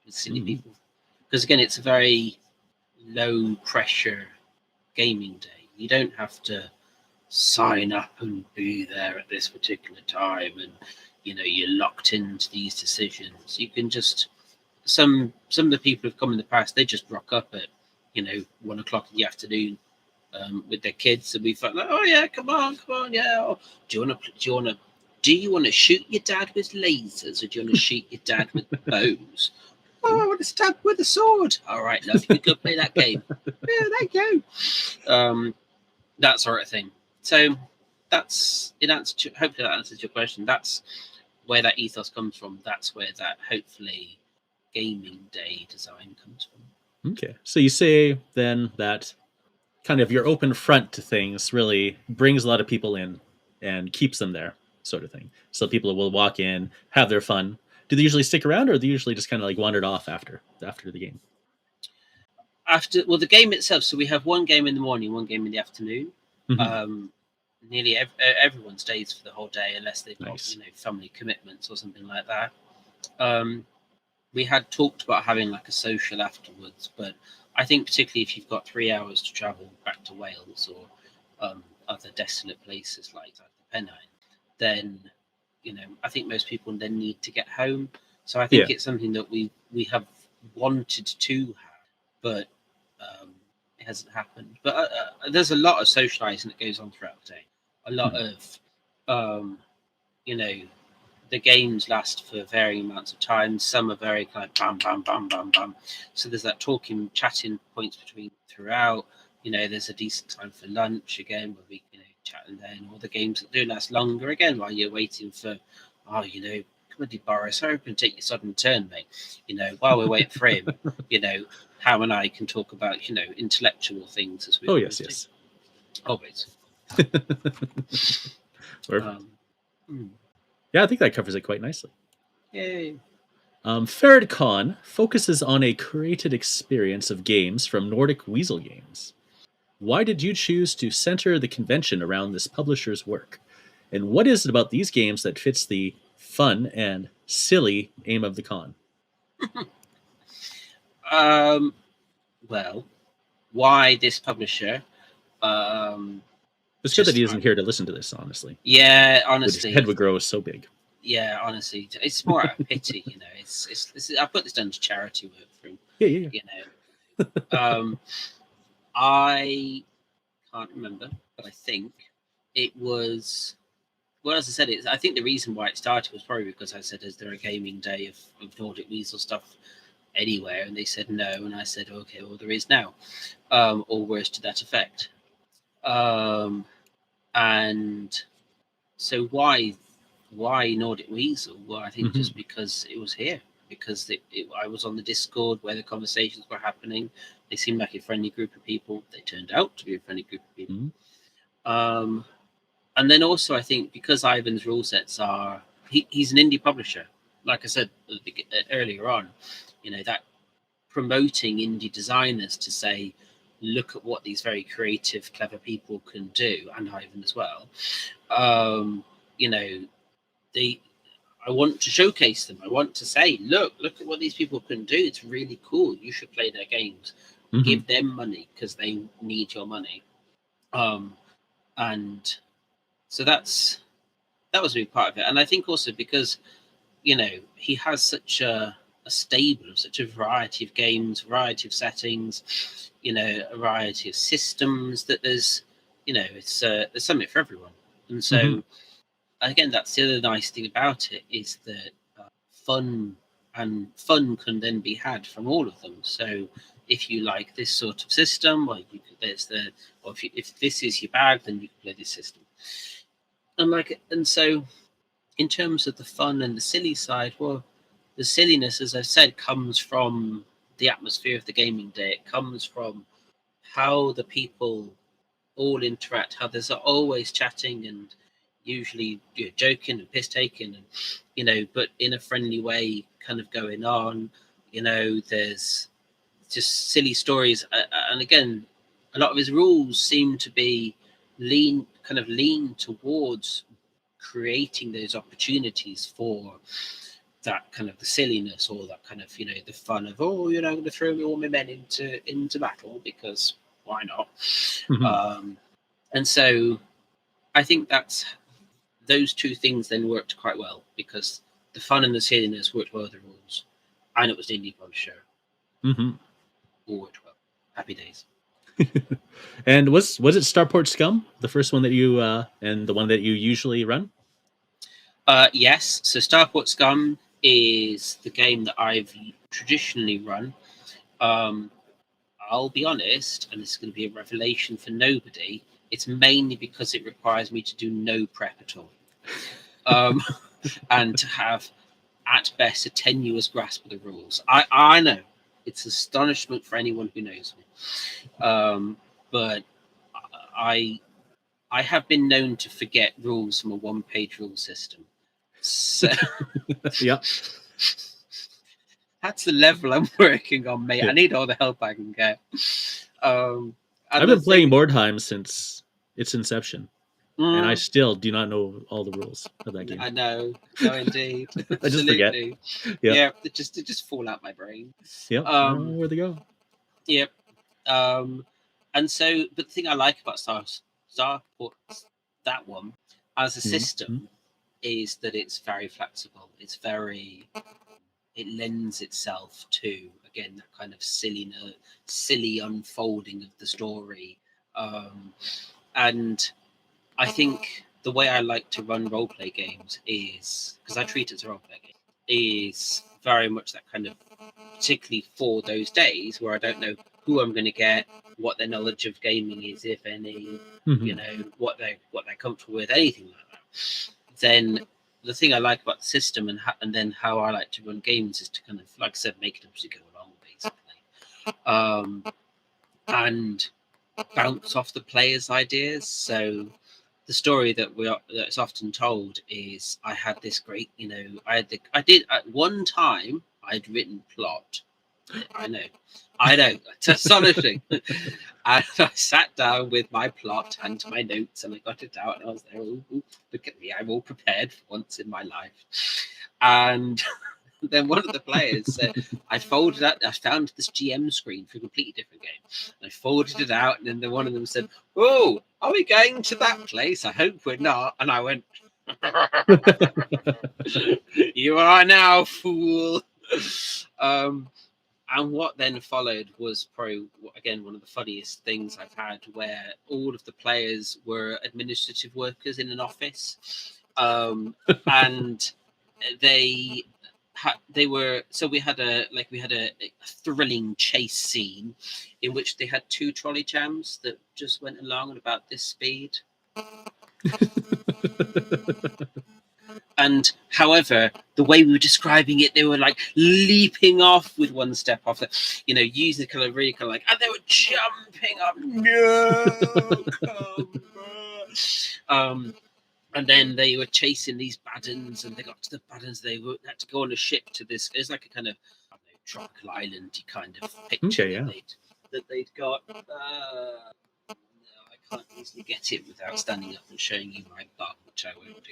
with silly people. Because again, it's a very low pressure gaming day. You don't have to sign up and be there at this particular time, and you're locked into these decisions. You can just some of the people who've come in the past, they just rock up at 1 o'clock in the afternoon with their kids, and we felt like, oh yeah, come on, yeah. Or, do you want to shoot your dad with lasers, or do you want to shoot your dad with bows? Oh, I want to stab with a sword. All right, love, you go play that game. Yeah, thank you. That sort of thing. So that's it. Hopefully that answers your question. That's where that ethos comes from. That's where that hopefully gaming day design comes from. Okay, so you say then that kind of your open front to things really brings a lot of people in and keeps them there, sort of thing. So people will walk in, have their fun. Do they usually stick around, or do they usually just kind of like wandered off after the game? Well, the game itself. So we have one game in the morning, one game in the afternoon. Nearly everyone stays for the whole day unless they've got family commitments or something like that. We had talked about having like a social afterwards, but I think particularly if you've got 3 hours to travel back to Wales or other desolate places like that, the Pennine, then I think most people then need to get home. So I think it's something that we have wanted to have, but it hasn't happened. But there's a lot of socializing that goes on throughout the day. A lot of the games last for varying amounts of time. Some are very kind of bam, bam, bam, bam, bam. So there's that talking, chatting points throughout. There's a decent time for lunch again, where we chat, and then all the games that do last longer again while you're waiting for, come on, Boris, hurry up and take your sudden turn, mate. While we're waiting for him, Ham and I can talk about, intellectual things as we Oh, always yes. do. Always. Perfect. Hmm. Yeah, I think that covers it quite nicely. Yay. Ferret Con focuses on a curated experience of games from Nordic Weasel Games. Why did you choose to center the convention around this publisher's work? And what is it about these games that fits the fun and silly aim of the con? Well, why this publisher? It's good that Just he isn't here to listen to this, honestly. Yeah, His honestly, head would grow so big. yeah, honestly, it's more out of pity, It's I put this down to charity work for him, Yeah. you know. I can't remember, but I think it was. Well, as I said, I think the reason why it started was probably because I said, "Is there a gaming day of Nordic Weasel stuff anywhere?" And they said no, and I said, "Okay, well, there is now," or words to that effect. And so why Nordic Weasel? Well, I think Mhm. just because it was here, because I was on the Discord where the conversations were happening. They seemed like a friendly group of people. They turned out to be a friendly group of people. Mhm. Um, and then also, I think because Ivan's rule sets he's an indie publisher. Like I said earlier on, that promoting indie designers to say, look at what these very creative, clever people can do, and Ivan as well. Um, you know, they I want to showcase them. I want to say, look at what these people can do. It's really cool. You should play their games. Mhm. Give them money because they need your money. Um, and so that was a big part of it. And I think also because he has such a stable of such a variety of games, variety of settings, a variety of systems that there's something for everyone. And Mhm. so again, that's the other nice thing about it is that fun fun can then be had from all of them. So if you like this sort of system, well, or if this is your bag, then you can play this system. And so in terms of the fun and the silly side, well, the silliness, as I've said, comes from the atmosphere of the gaming day. It comes from how the people all interact, how there's always chatting and usually joking and piss taking and but in a friendly way kind of going on. There's just silly stories, and again, a lot of his rules seem to be lean towards creating those opportunities for that kind of the silliness or that kind of the fun of, I'm going to throw all my men into battle because why not. Mhm. And so I think those two things then worked quite well because the fun and the silliness worked well with the rules, and it was the indie publisher. Mhm. All worked well. Happy days. And was it Starport Scum, the first one that you and the one that you usually run? Yes, so Starport Scum is the game that I've traditionally run. Um, I'll be honest, and this is going to be a revelation for nobody. It's mainly because it requires me to do no prep at all, um, and to have, at best, a tenuous grasp of the rules. I know it's astonishment for anyone who knows me, but I I have been known to forget rules from a one-page rule system. So Yeah. that's the level I'm working on, mate. Yeah. I need all the help I can get. And I've the been playing thing, Mordheim since its inception, and I mm, still do not know all the rules of that game. I know, no, indeed, I just forget. absolutely, Yeah. yeah. They just fall out my brain. Yep. I don't know Um, where they go. yep. And so, but the thing I like about Starport, that one, as a Mhm. system, is that it's very flexible. It lends itself to again that kind of silly unfolding of the story. Um, and I think the way I like to run roleplay games is because I treat it as a roleplay game is very much that kind of particularly for those days where I don't know who I'm going to get, what their knowledge of gaming is, if any, Mhm. what they're comfortable with, anything like that. Then the thing I like about the system and then how I like to run games is to kind of, like I said, make it up as you go along, basically. and bounce off the players' ideas. So the story that's often told is I had this great, I did at one time I'd written plot. I know, it's astonishing. And I sat down with my plot and my notes, and I got it out, and I was there. Ooh, look at me, I'm all prepared for once in my life. And then one of the players said, I found this GM screen for a completely different game. And I folded it out, and then one of them said, "Oh, are we going to that place? I hope we're not." And I went, "You are now, fool." And what then followed was probably, again, one of the funniest things I've had, where all of the players were administrative workers in an office. And we had a thrilling chase scene in which they had 2 trolley trams that just went along at about this speed. And however, the way we were describing it, they were like leaping off with one step off, using the kind of really kind of like, and they were jumping up. No, come on. And then they were chasing these Baddens, and they got to the Baddens. They had to go on a ship to this. It's like a kind of tropical island kind of picture that they'd got. No, I can't easily get it without standing up and showing you my butt, which I won't do.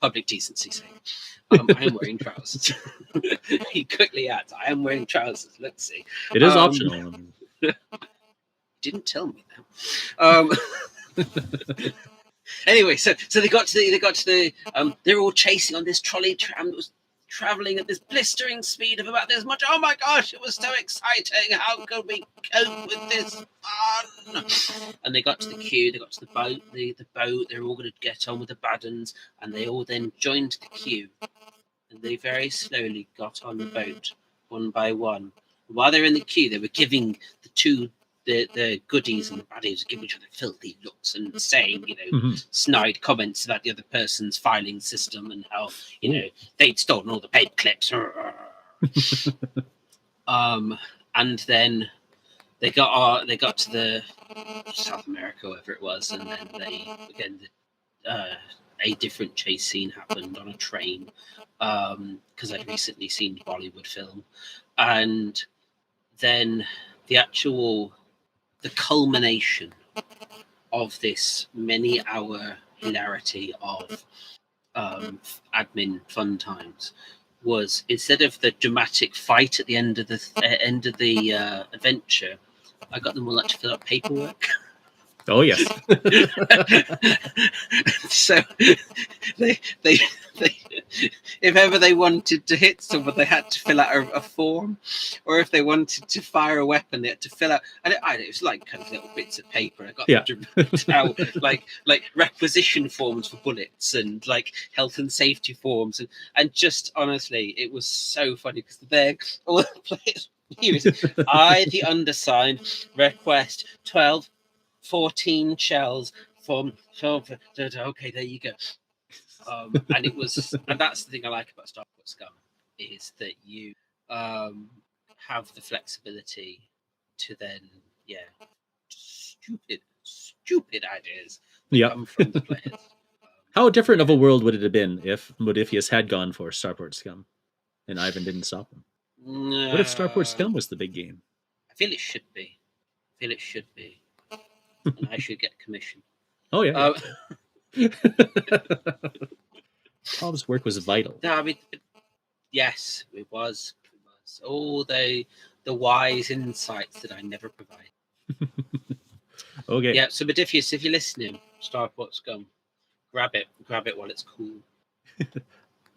Public decency sake. I am wearing trousers. He quickly adds, "I am wearing trousers. Let's see." It is optional. Didn't tell me that. Anyway, so they got to the they're all chasing on this trolley tram that was traveling at this blistering speed of about this much. Oh my gosh, it was so exciting. How could we cope with this fun? And they got to the queue, they got to the boat, the boat, they're all going to get on with the Baddens, and they all then joined the queue. And they very slowly got on the boat, one by one. While they're in the queue, they were giving the goodies and the baddies, giving each other filthy looks and saying, snide comments about the other person's filing system and how, they'd stolen all the paper clips. And then they got to the South America, wherever it was, and then a different chase scene happened on a train, because I'd recently seen a Bollywood film, and then the culmination of this many-hour hilarity of admin fun times was, instead of the dramatic fight at the end of the adventure, I got them all to fill out paperwork. Oh yes. So they if ever they wanted to hit someone, they had to fill out a form, or if they wanted to fire a weapon, they had to fill out. And it was like kind of little bits of paper. I got them to out like requisition forms for bullets and like health and safety forms, and just honestly, it was so funny because all the players. I, the undersigned, request 14 shells from. Okay, there you go. And that's the thing I like about Starport Scum, is that you have the flexibility to then, stupid ideas come from the players. How different of a world would it have been if Modiphius had gone for Starport Scum and Ivan didn't stop him? What if Starport Scum was the big game? I feel it should be. And I should get commission. Oh, yeah. Tom's work was vital. No, I mean, yes, it was. All the wise insights that I never provide. Okay. Yeah, so Modiphius, if you're listening, Starport Scum, grab it while it's cool.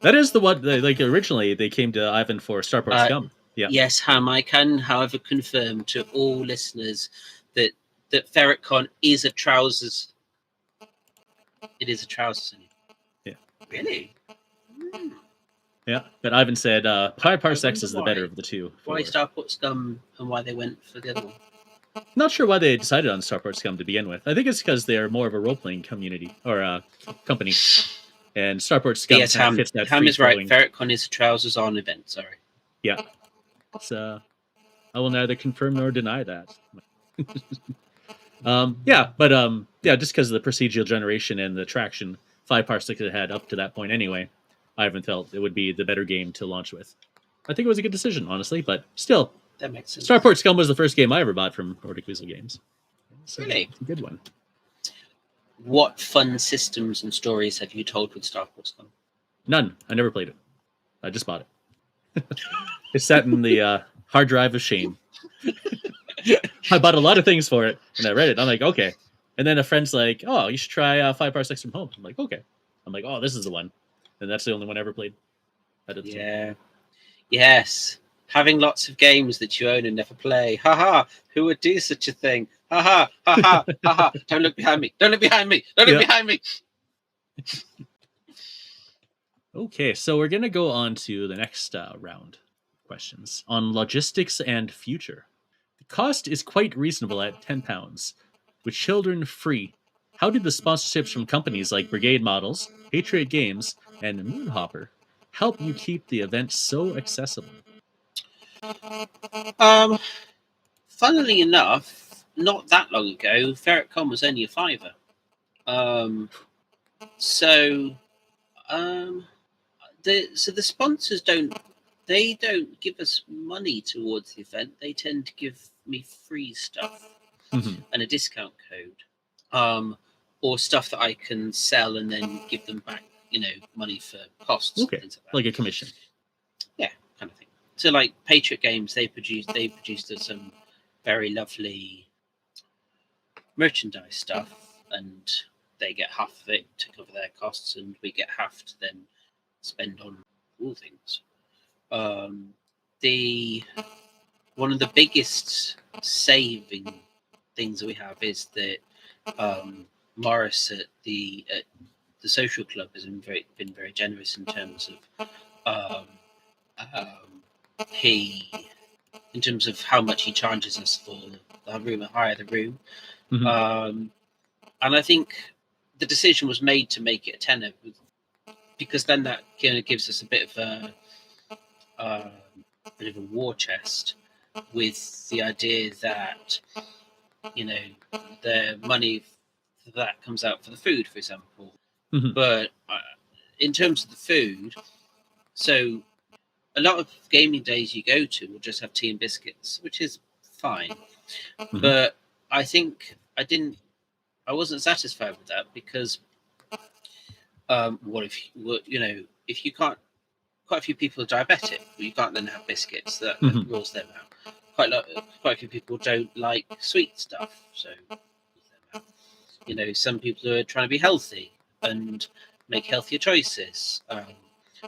That is the one, like originally they came to Ivan for Starport Scum. Yeah. Yes, Ham, I can, however, confirm to all listeners that Ferret Con is a trousers. It is a trousers. Yeah. Really? Yeah, but Ivan said Pi Parsecs is the better of the two. Why Starport Scum and why they went for the other one? Not sure why they decided on Starport Scum to begin with. I think it's because they're more of a role-playing community or company. And Starport Scum fits that Ham is right. flowing. Ferret Con is a trousers on event. Sorry. Yeah. It's I will neither confirm nor deny that. Yeah, just because of the procedural generation and the traction 5 parsecs it had up to that point anyway, I haven't felt it would be the better game to launch with. I think it was a good decision, honestly, but still, That makes sense. Starport Scum was the first game I ever bought from Nordic Weasel Games. So Really? it's a good one. What fun systems and stories have you told with Star Wars? None. I never played it. I just bought it. It sat in the hard drive of shame. I bought a lot of things for it, and I read it. I'm like, okay. And then a friend's like, oh, you should try 5 parsecs from home. I'm like, okay. I'm like, oh, this is the one. And that's the only one I ever played. Yeah. Yes. Having lots of games that you own and never play. Haha. Who would do such a thing? Haha. Haha. Haha. Don't look behind me. Don't look behind me. Don't look behind me. Okay, so we're going to go on to the next round questions on logistics and future. The cost is quite reasonable at £10, with children free. How did the sponsorships from companies like Brigade Models, Patriot Games, and Moonhopper help you keep the event so accessible? Funnily enough, not that long ago, Ferret Con was only a £5. The sponsors don't give us money towards the event. They tend to give me free stuff and a discount code, or stuff that I can sell and then give them back, money for costs. Okay, things like a commission. Yeah, kind of thing. So, like Patriot Games, they produced some very lovely merchandise stuff, and they get half of it to cover their costs, and we get half to then spend on all things. One of the biggest saving things that we have is that Morris at the social club has been very generous in terms of in terms of how much he charges us for the room and hire the room. And I think the decision was made to make it a tenner because then that kind of gives us a bit of a war chest with the idea that the money that comes out for the food, for example. But in terms of the food, so a lot of gaming days you go to will just have tea and biscuits, which is fine. But I think I wasn't satisfied with that because what if if you can't, quite a few people are diabetic, you can't then have biscuits. That rules them out. Quite a few people don't like sweet stuff, so some people are trying to be healthy and make healthier choices.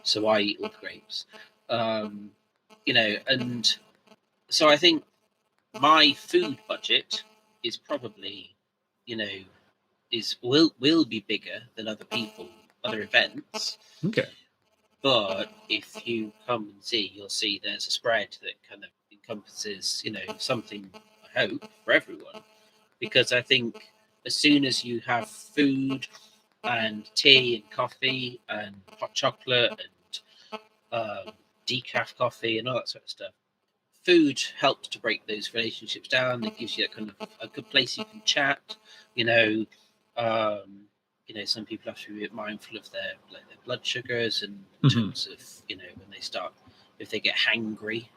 So I eat all the grapes, and so I think my food budget is probably, will be bigger than other events. Okay. But if you come and see, you'll see there's a spread that kind of encompasses, something, I hope, for everyone. Because I think as soon as you have food and tea and coffee and hot chocolate and decaf coffee and all that sort of stuff, food helps to break those relationships down. It gives you a kind of a good place you can chat. Some people have to be a bit mindful of their blood sugars and in terms of when they start, if they get hangry,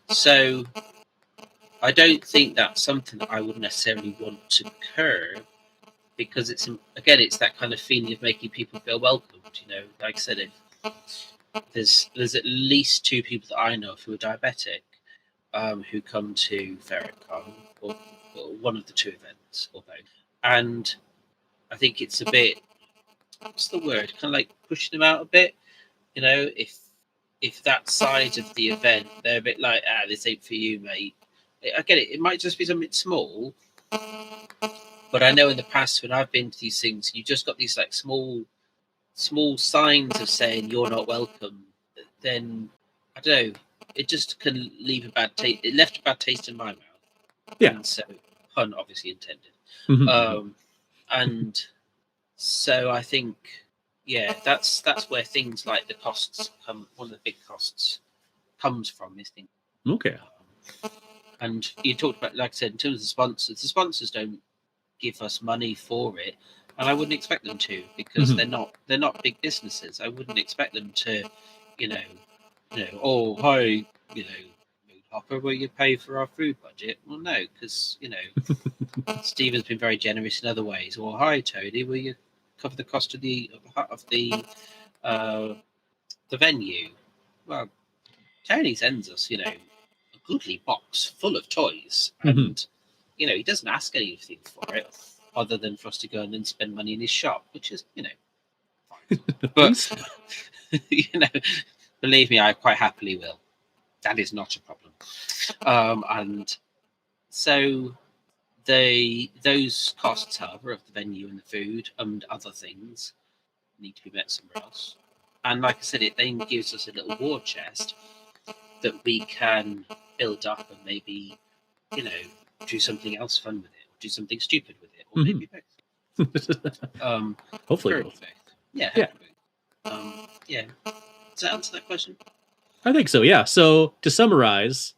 So I don't think that's something that I would necessarily want to curb because it's that kind of feeling of making people feel welcomed. Like I said, there's at least 2 people that I know of who are diabetic, who come to Ferret Con or one of the 2 events or both, and I think it's a bit, what's the word? Kind of like pushing them out a bit. If that side of the event they're a bit like, this ain't for you, mate. I get it. It might just be something small, but I know in the past when I've been to these things, you just got these like small signs of saying you're not welcome. Then I don't know. It just can leave a bad taste. It left a bad taste in my mouth. Yeah. And so, pun obviously intended. And so I think, that's where things like the costs come. One of the big costs comes from this thing. Okay. And you talked about, like I said, in terms of the sponsors don't give us money for it, and I wouldn't expect them to, because Mhm. they're not big businesses. I wouldn't expect them to, you know, oh hi, Mood Hopper, will you pay for our food budget? Well, no, because Stephen's been very generous in other ways. Or hi Tony, will you cover the cost of uh, the venue? Well, Tony sends us, a goodly box full of toys, Mhm. and he doesn't ask anything for it other than for us to go and then spend money in his shop, which is, fine. But Please. believe me, I quite happily will. That is not a problem. And so those costs, however, of the venue and the food and other things need to be met somewhere else. And like I said, it then gives us a little war chest that we can build up and maybe, you know, do something else fun with it, or do something stupid with it, or Mhm. maybe both. Hopefully Preferably both. both. Yeah, Yeah, hopefully both. Yeah. Does that answer that question? I think so. Yeah. So to summarize,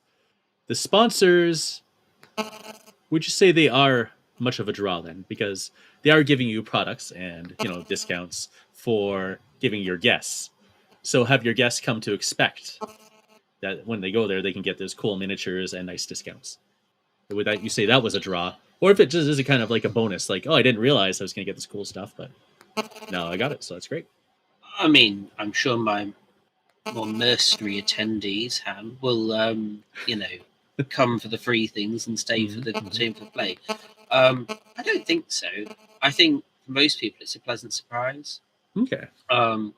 the sponsors, would you say they are much of a draw then? Because they are giving you products and discounts for giving your guests. So have your guests come to expect that when they go there, they can get those cool miniatures and nice discounts. Would that you say that was a draw, or if it just is a kind of like a bonus, like I didn't realize I was going to get this cool stuff, but now I got it, so that's great. I mean, I'm sure my more mercenary attendees, Ham, will, come for the free things and stay for Mhm, the mhm. team for play. I don't think so. I think for most people it's a pleasant surprise. Okay. Um,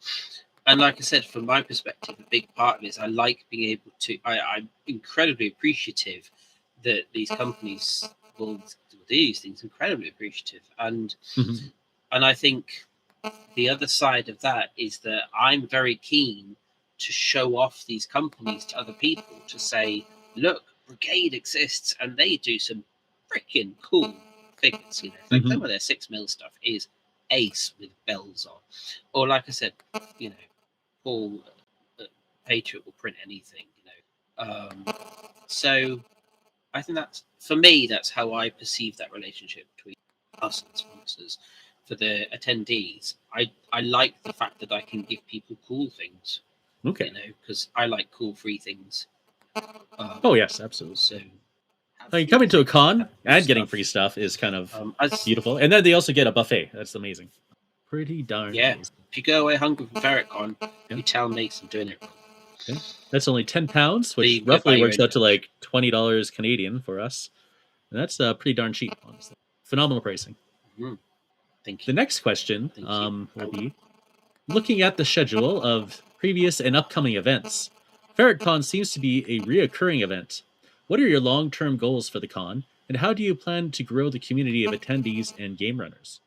and like I said, from my perspective, a big part of it is I like being able to. I'm incredibly appreciative that these companies will do these things. Incredibly appreciative, Mhm, and I think the other side of that is that I'm very keen to show off these companies to other people to say, look, Brigade exists and they do some freaking cool figures. Like some mhm. of their 6 mil stuff is ace with bells on. Or like I said, you know, Paul Patriot will print anything. So I think that's, for me, that's how I perceive that relationship between us and the sponsors. For the attendees, I like the fact that I can give people cool things, Okay. because I like cool free things. Oh Um, yes, absolutely. so have I mean, free coming to a things, con have cool and getting free stuff. stuff is kind of As beautiful, and then they also get a buffet. That's amazing. Pretty darn Yeah, amazing. if you go away hungry from Ferret Con, Yeah. you tell Mates I'm doing it wrong. Yeah. That's only £10, But which you can go buy roughly your works own out to lunch. like $20 Canadian for us. And that's pretty darn cheap, honestly. Phenomenal pricing. Mm, thank The you, next question thank you. will be looking at the schedule of previous and upcoming events. FerretCon seems to be a reoccurring event. What are your long term goals for the con, and how do you plan to grow the community of attendees and game runners?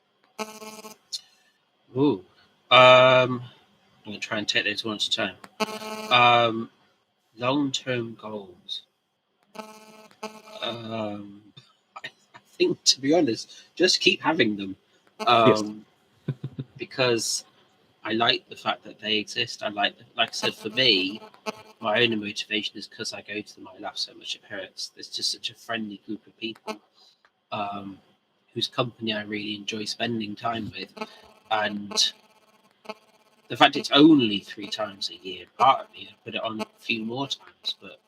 Ooh, I'm gonna try and take those one at a time. Um, Long-term goals. Um, I think, to be honest, just keep having them, Yes. um, because I like the fact that they exist. Like I said, for me, my only motivation is because I go to them. I laugh so much at parents. There's just such a friendly group of people, um, whose company I really enjoy spending time with, and the fact it's only 3 times a year. Part of me, I put it on a few more times, but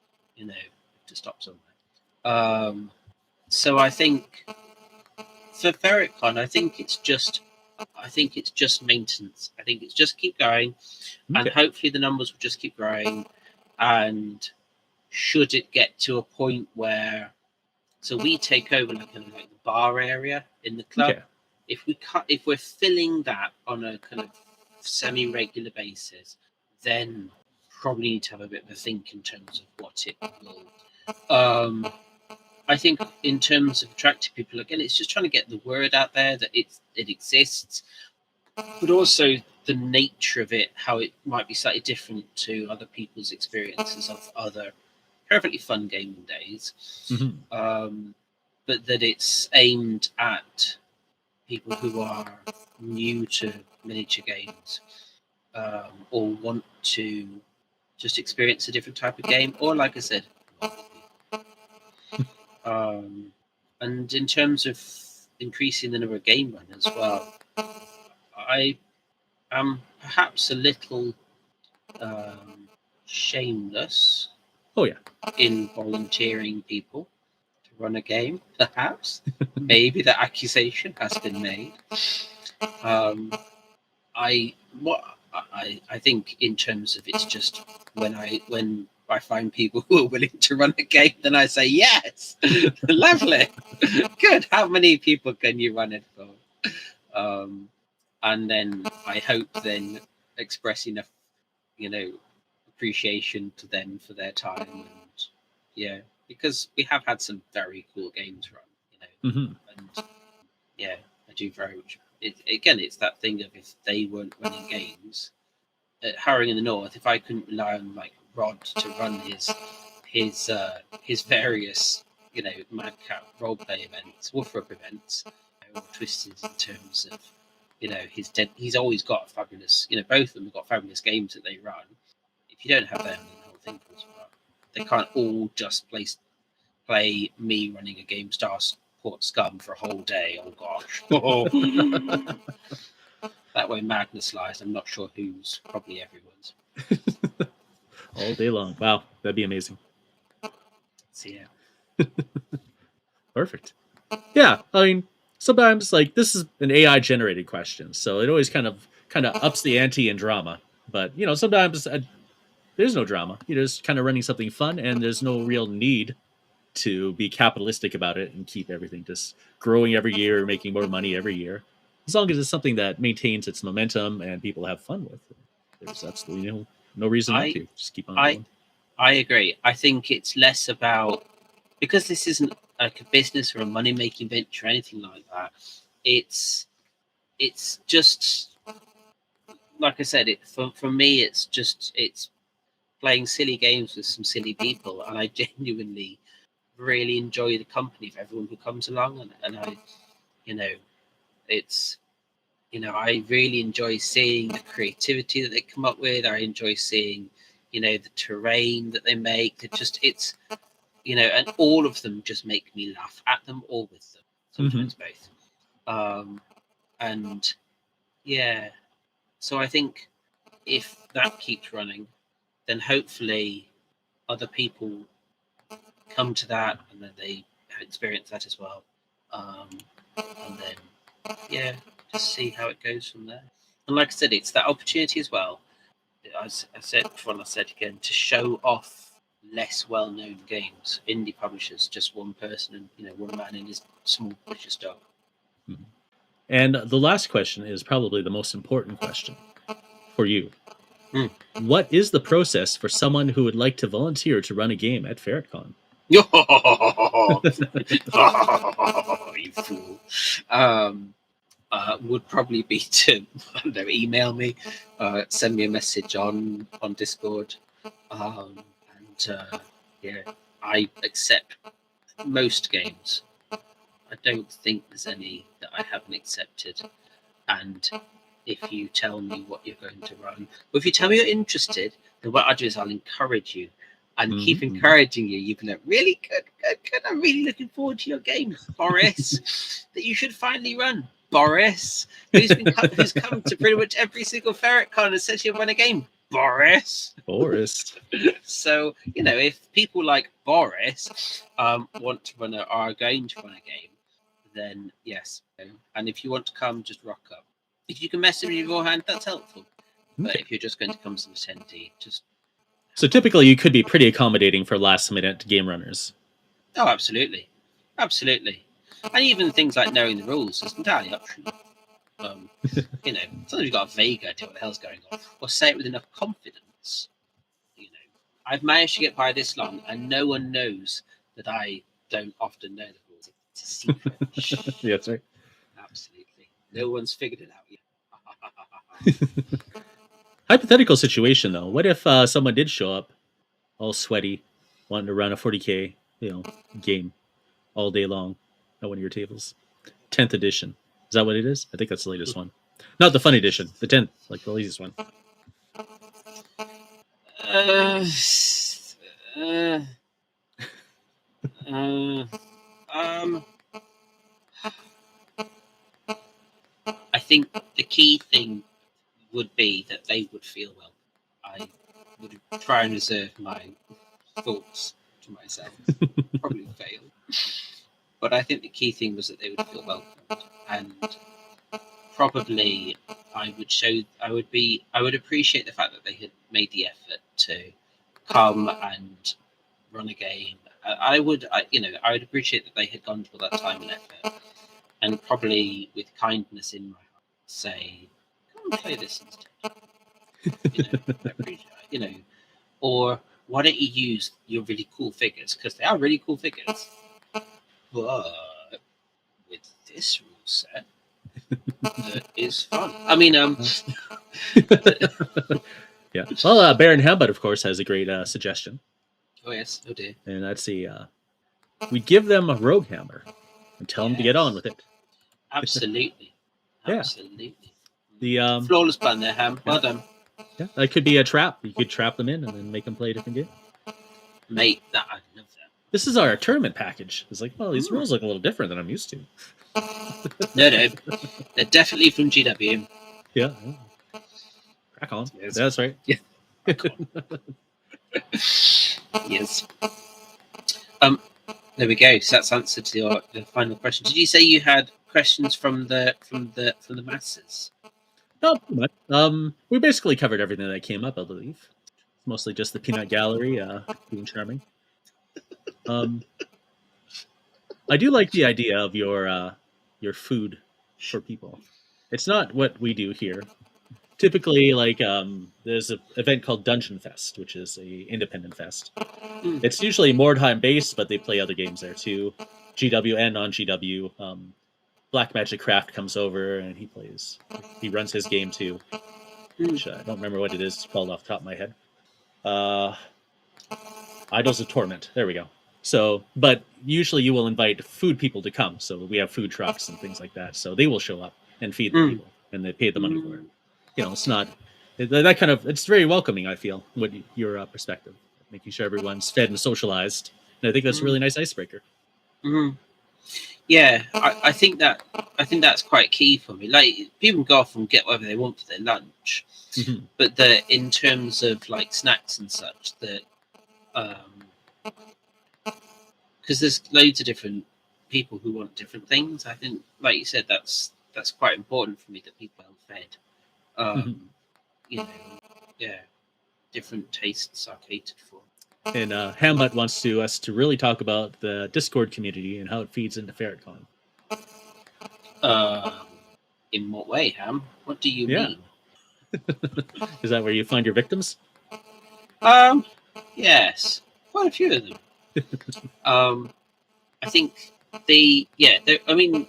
to stop somewhere. Um, so I think for Ferricon, I think it's just maintenance. I think it's just keep going, and Okay. hopefully the numbers will just keep growing. And should it get to a point where, so we take over like kind of like the bar area in the club, Okay. if we're filling that on a kind of semi-regular basis, then probably need to have a bit of a think in terms of what it will. I think in terms of attracting people, again, it's just trying to get the word out there that it exists, but also the nature of it, how it might be slightly different to other people's experiences of other perfectly fun gaming days, Hmm. but that it's aimed at people who are new to miniature games, or want to just experience a different type of game, or like I said, And in terms of increasing the number of game runners, well, I am perhaps a little shameless Oh yeah. in volunteering people to run a game. Perhaps, maybe that accusation has been made. Um, I think in terms of it's just when I find people who are willing to run a game, then I say yes, lovely, good. How many people can you run it for? And then I hope then express enough, appreciation to them for their time, and yeah, because we have had some very cool games run, Mm-hmm. and yeah, I do very much. It's that thing of if they weren't running games at Harrowing in the North, if I couldn't rely on like Rod to run his various madcap roleplay events, Wolfrup events, twisted in terms of he's always got fabulous, both of them have got fabulous games that they run. If you don't have them, then the whole thing falls apart. They can't all just play me running a game Port Scum for a whole day. Oh gosh. That way madness lies. I'm not sure whose, probably everyone's. All day long. Wow, that'd be amazing. So yeah. Perfect. Yeah, I mean, sometimes like this is an AI generated question, so it always kind of ups the ante in drama. But sometimes there's no drama. You're just kind of running something fun, and there's no real need to be capitalistic about it and keep everything just growing every year, making more money every year. As long as it's something that maintains its momentum and people have fun with, there's absolutely no reason not to. Just keep on going. I agree. I think it's less about, because this isn't like a business or a money making venture or anything like that. It's just like I said. For me, it's playing silly games with some silly people, and I genuinely really enjoy the company of everyone who comes along, and I, it's I really enjoy seeing the creativity that they come up with. I enjoy seeing the terrain that they make. It's and all of them just make me laugh at them or with them, sometimes both. And yeah, so I think if that keeps running, then hopefully other people come to that, and then they experience that as well. And then yeah, just see how it goes from there. And like I said, it's that opportunity as well. As I said before, and I said again, to show off less well-known games, indie publishers, just one person and one man in his small publisher stock. And the last question is probably the most important question for you. What is the process for someone who would like to volunteer to run a game at Ferret Con? You fool. Would probably be to email me, send me a message on Discord, and yeah, I accept most games. I don't think there's any that I haven't accepted. And if you tell me what you're going to run, or if you tell me you're interested, then what I'll do is I'll encourage you and keep encouraging you. You can be like, really good. I'm really looking forward to your game, Boris, that you should finally run. Boris, who's come to pretty much every single Ferret Con and says you'll run a game. Boris. So, if people like Boris want to run are going to run a game, then yes. And if you want to come, just rock up. If you can message me beforehand, that's helpful. But if you're just going to come as an attendee, just... So typically you could be pretty accommodating for last minute game runners. Oh, absolutely. Absolutely. And even things like knowing the rules is entirely optional. Sometimes you've got a vague idea what the hell's going on, or say it with enough confidence. I've managed to get by this long, and no one knows that I don't often know the rules. It's a secret. Yeah, that's right. Absolutely. No one's figured it out yet. Hypothetical situation, though. What if someone did show up all sweaty, wanting to run a 40K, game all day long at one of your tables? 10th edition. Is that what it is? I think that's the latest one. Not the fun edition. The 10th, like the latest one. Um, I think the key thing would be that they would feel well. I would try and reserve my thoughts to myself. Probably fail. But I think the key thing was that they would feel welcomed, and probably I would appreciate the fact that they had made the effort to come and run a game. I would appreciate that they had gone to all that time and effort, and probably with kindness in my heart say, "Come and play this instead." Or why don't you use your really cool figures, because they are really cool figures, but with this rule set that is fun. I mean, Yeah. Well, Baron Hambut, of course, has a great suggestion, oh yes, oh dear, and let's see. We give them a rogue hammer and tell them to get on with it. absolutely, Yeah. absolutely. The Flawless plan there, Ham. Well done, yeah, that could be a trap. You could trap them in and then make them play a different game. mate. That I love that. This is our tournament package. It's like, well, these rules look a little different than I'm used to. No, they're definitely from GW. Yeah. Crack on. Yes. That's right. Yeah. Yes. There we go. So that's answered to the final question. Did you say you had questions from the masses? Not too much. We basically covered everything that came up, I believe. It's mostly just the peanut gallery being charming. I do like the idea of your food for people. It's not what we do here. Typically, like there's an event called Dungeon Fest, which is a independent fest. It's usually Mordheim based, but they play other games there too, GW and non-GW. Black Magic Craft comes over and he plays. He runs his game too, which I don't remember what it is called off the top of my head. Idols of Torment. There we go. So, but usually you will invite food people to come. So we have food trucks and things like that. So they will show up and feed the people, and they pay the money for it. You know, it's not that kind of. It's very welcoming. I feel what your perspective, making sure everyone's fed and socialized. And I think that's a really nice icebreaker. Mm-hmm. Yeah, I think that's quite key for me. Like, people can go off and get whatever they want for their lunch, but in terms of like snacks and such, that because there's loads of different people who want different things. I think, like you said, that's quite important for me, that people are fed. You know, yeah, different tastes are catered for. And Hamlet wants us to really talk about the Discord community and how it feeds into Ferret Con. In what way, Ham? What do you mean? Is that where you find your victims? Yes, quite a few of them. I think I mean,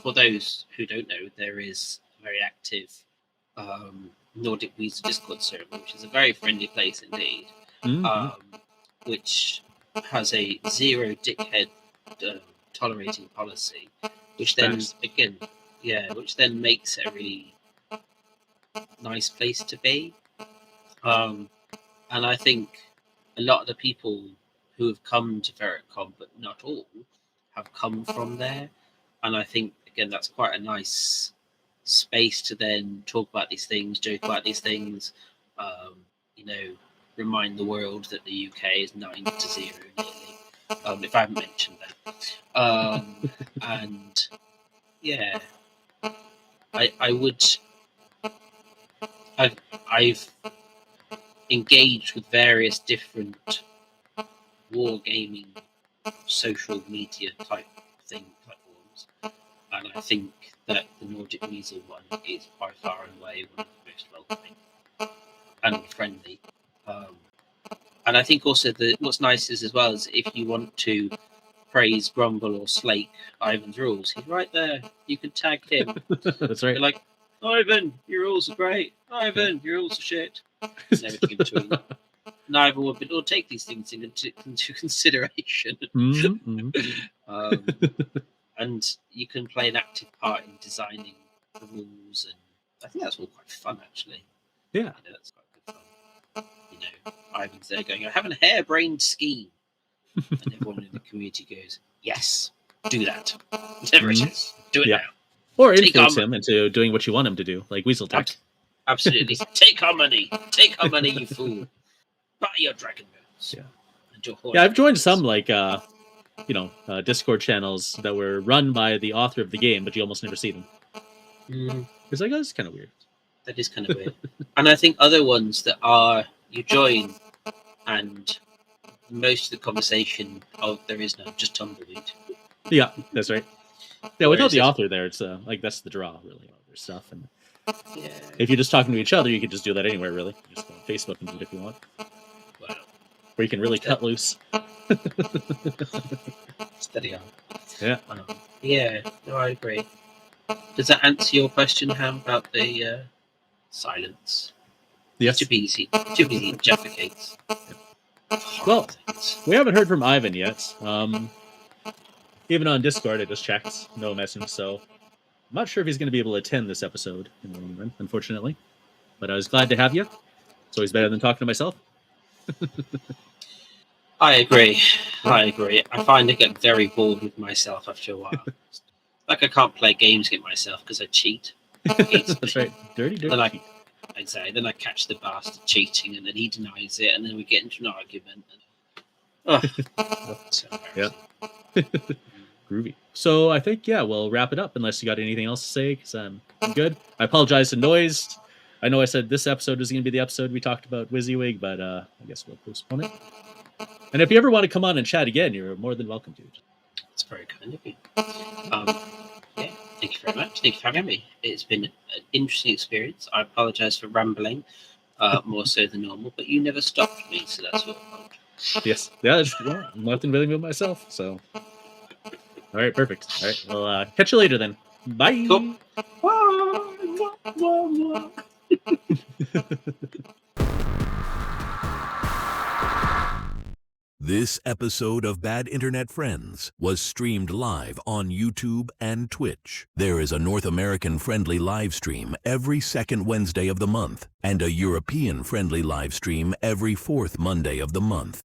for those who don't know, there is a very active Nordic Weezer Discord server, which is a very friendly place indeed, which has a zero dickhead tolerating policy, which then which then makes it a really nice place to be. And I think a lot of the people who have come to Ferret Con, but not all, have come from there. And I think, again, that's quite a nice space to then talk about these things, joke about these things, remind the world that the UK is 9-0 nearly, if I haven't mentioned that. And yeah, I've engaged with various different wargaming social media type platforms, and I think that the Nordic Weasel one is by far and away one of the most welcoming and friendly. And I think also that what's nice is, as well, as if you want to praise, grumble, or slate Ivan's rules, he's right there. You can tag him. That's right. You're like, Ivan, your rules are great. Ivan, your rules are shit. And everything in between. Neither will take these things into consideration. And you can play an active part in designing the rules, and I think that's all quite fun, actually. Yeah, that's quite good fun. Ivan's there going, I have a harebrained scheme. And everyone in the community goes, yes, do that. Whatever it is, do it Yeah. now. Or Take influence our him into doing what you want him to do, like Weasel Tech. Absolutely. Take our money. Take our money, you fool. Buy your dragon bones. Yeah. And your horse Yeah, I've joined bones. some like Discord channels that were run by the author of the game, but you almost never see them. It's like, oh, it's kind of weird. That is kind of weird. And I think other ones that are you join and most of the conversation there is no just tumbleweed. Yeah, that's right. Yeah, without Whereas the it's- author there, it's like that's the draw, really, of their stuff. And Yeah. if you're just talking to each other, you could just do that anywhere, really. You just go on Facebook and do it if you want, Wow. where you can really cut loose. Steady on. Yeah. Yeah, no, I agree. Does that answer your question, Ham, about the silence? Yes. Too busy defecates. Well, we haven't heard from Ivan yet. Even on Discord, I just checked. No message, so I'm not sure if he's going to be able to attend this episode in the long run, unfortunately. But I was glad to have you. It's always better than talking to myself. I agree. I find I get very bored with myself after a while. Like I can't play games against myself because I cheat. That's right. Dirty. I'd say. Then I catch the bastard cheating, and then he denies it, and then we get into an argument. So yeah. Groovy. So I think, we'll wrap it up unless you got anything else to say, because I'm good. I apologize to Noised. I know I said this episode is going to be the episode we talked about WYSIWYG, but I guess we'll postpone it. And if you ever want to come on and chat again, you're more than welcome to. That's very kind of you. Thank you very much. Thank you for having me. It's been an interesting experience. I apologize for rambling more so than normal, but you never stopped me, so that's your fault. Yes. Yeah, nothing really with myself, so. All right, perfect. All right, well, catch you later then. Bye. Cool. This episode of Bad Internet Friends was streamed live on YouTube and Twitch. There is a North American friendly live stream every second Wednesday of the month and a European friendly live stream every fourth Monday of the month.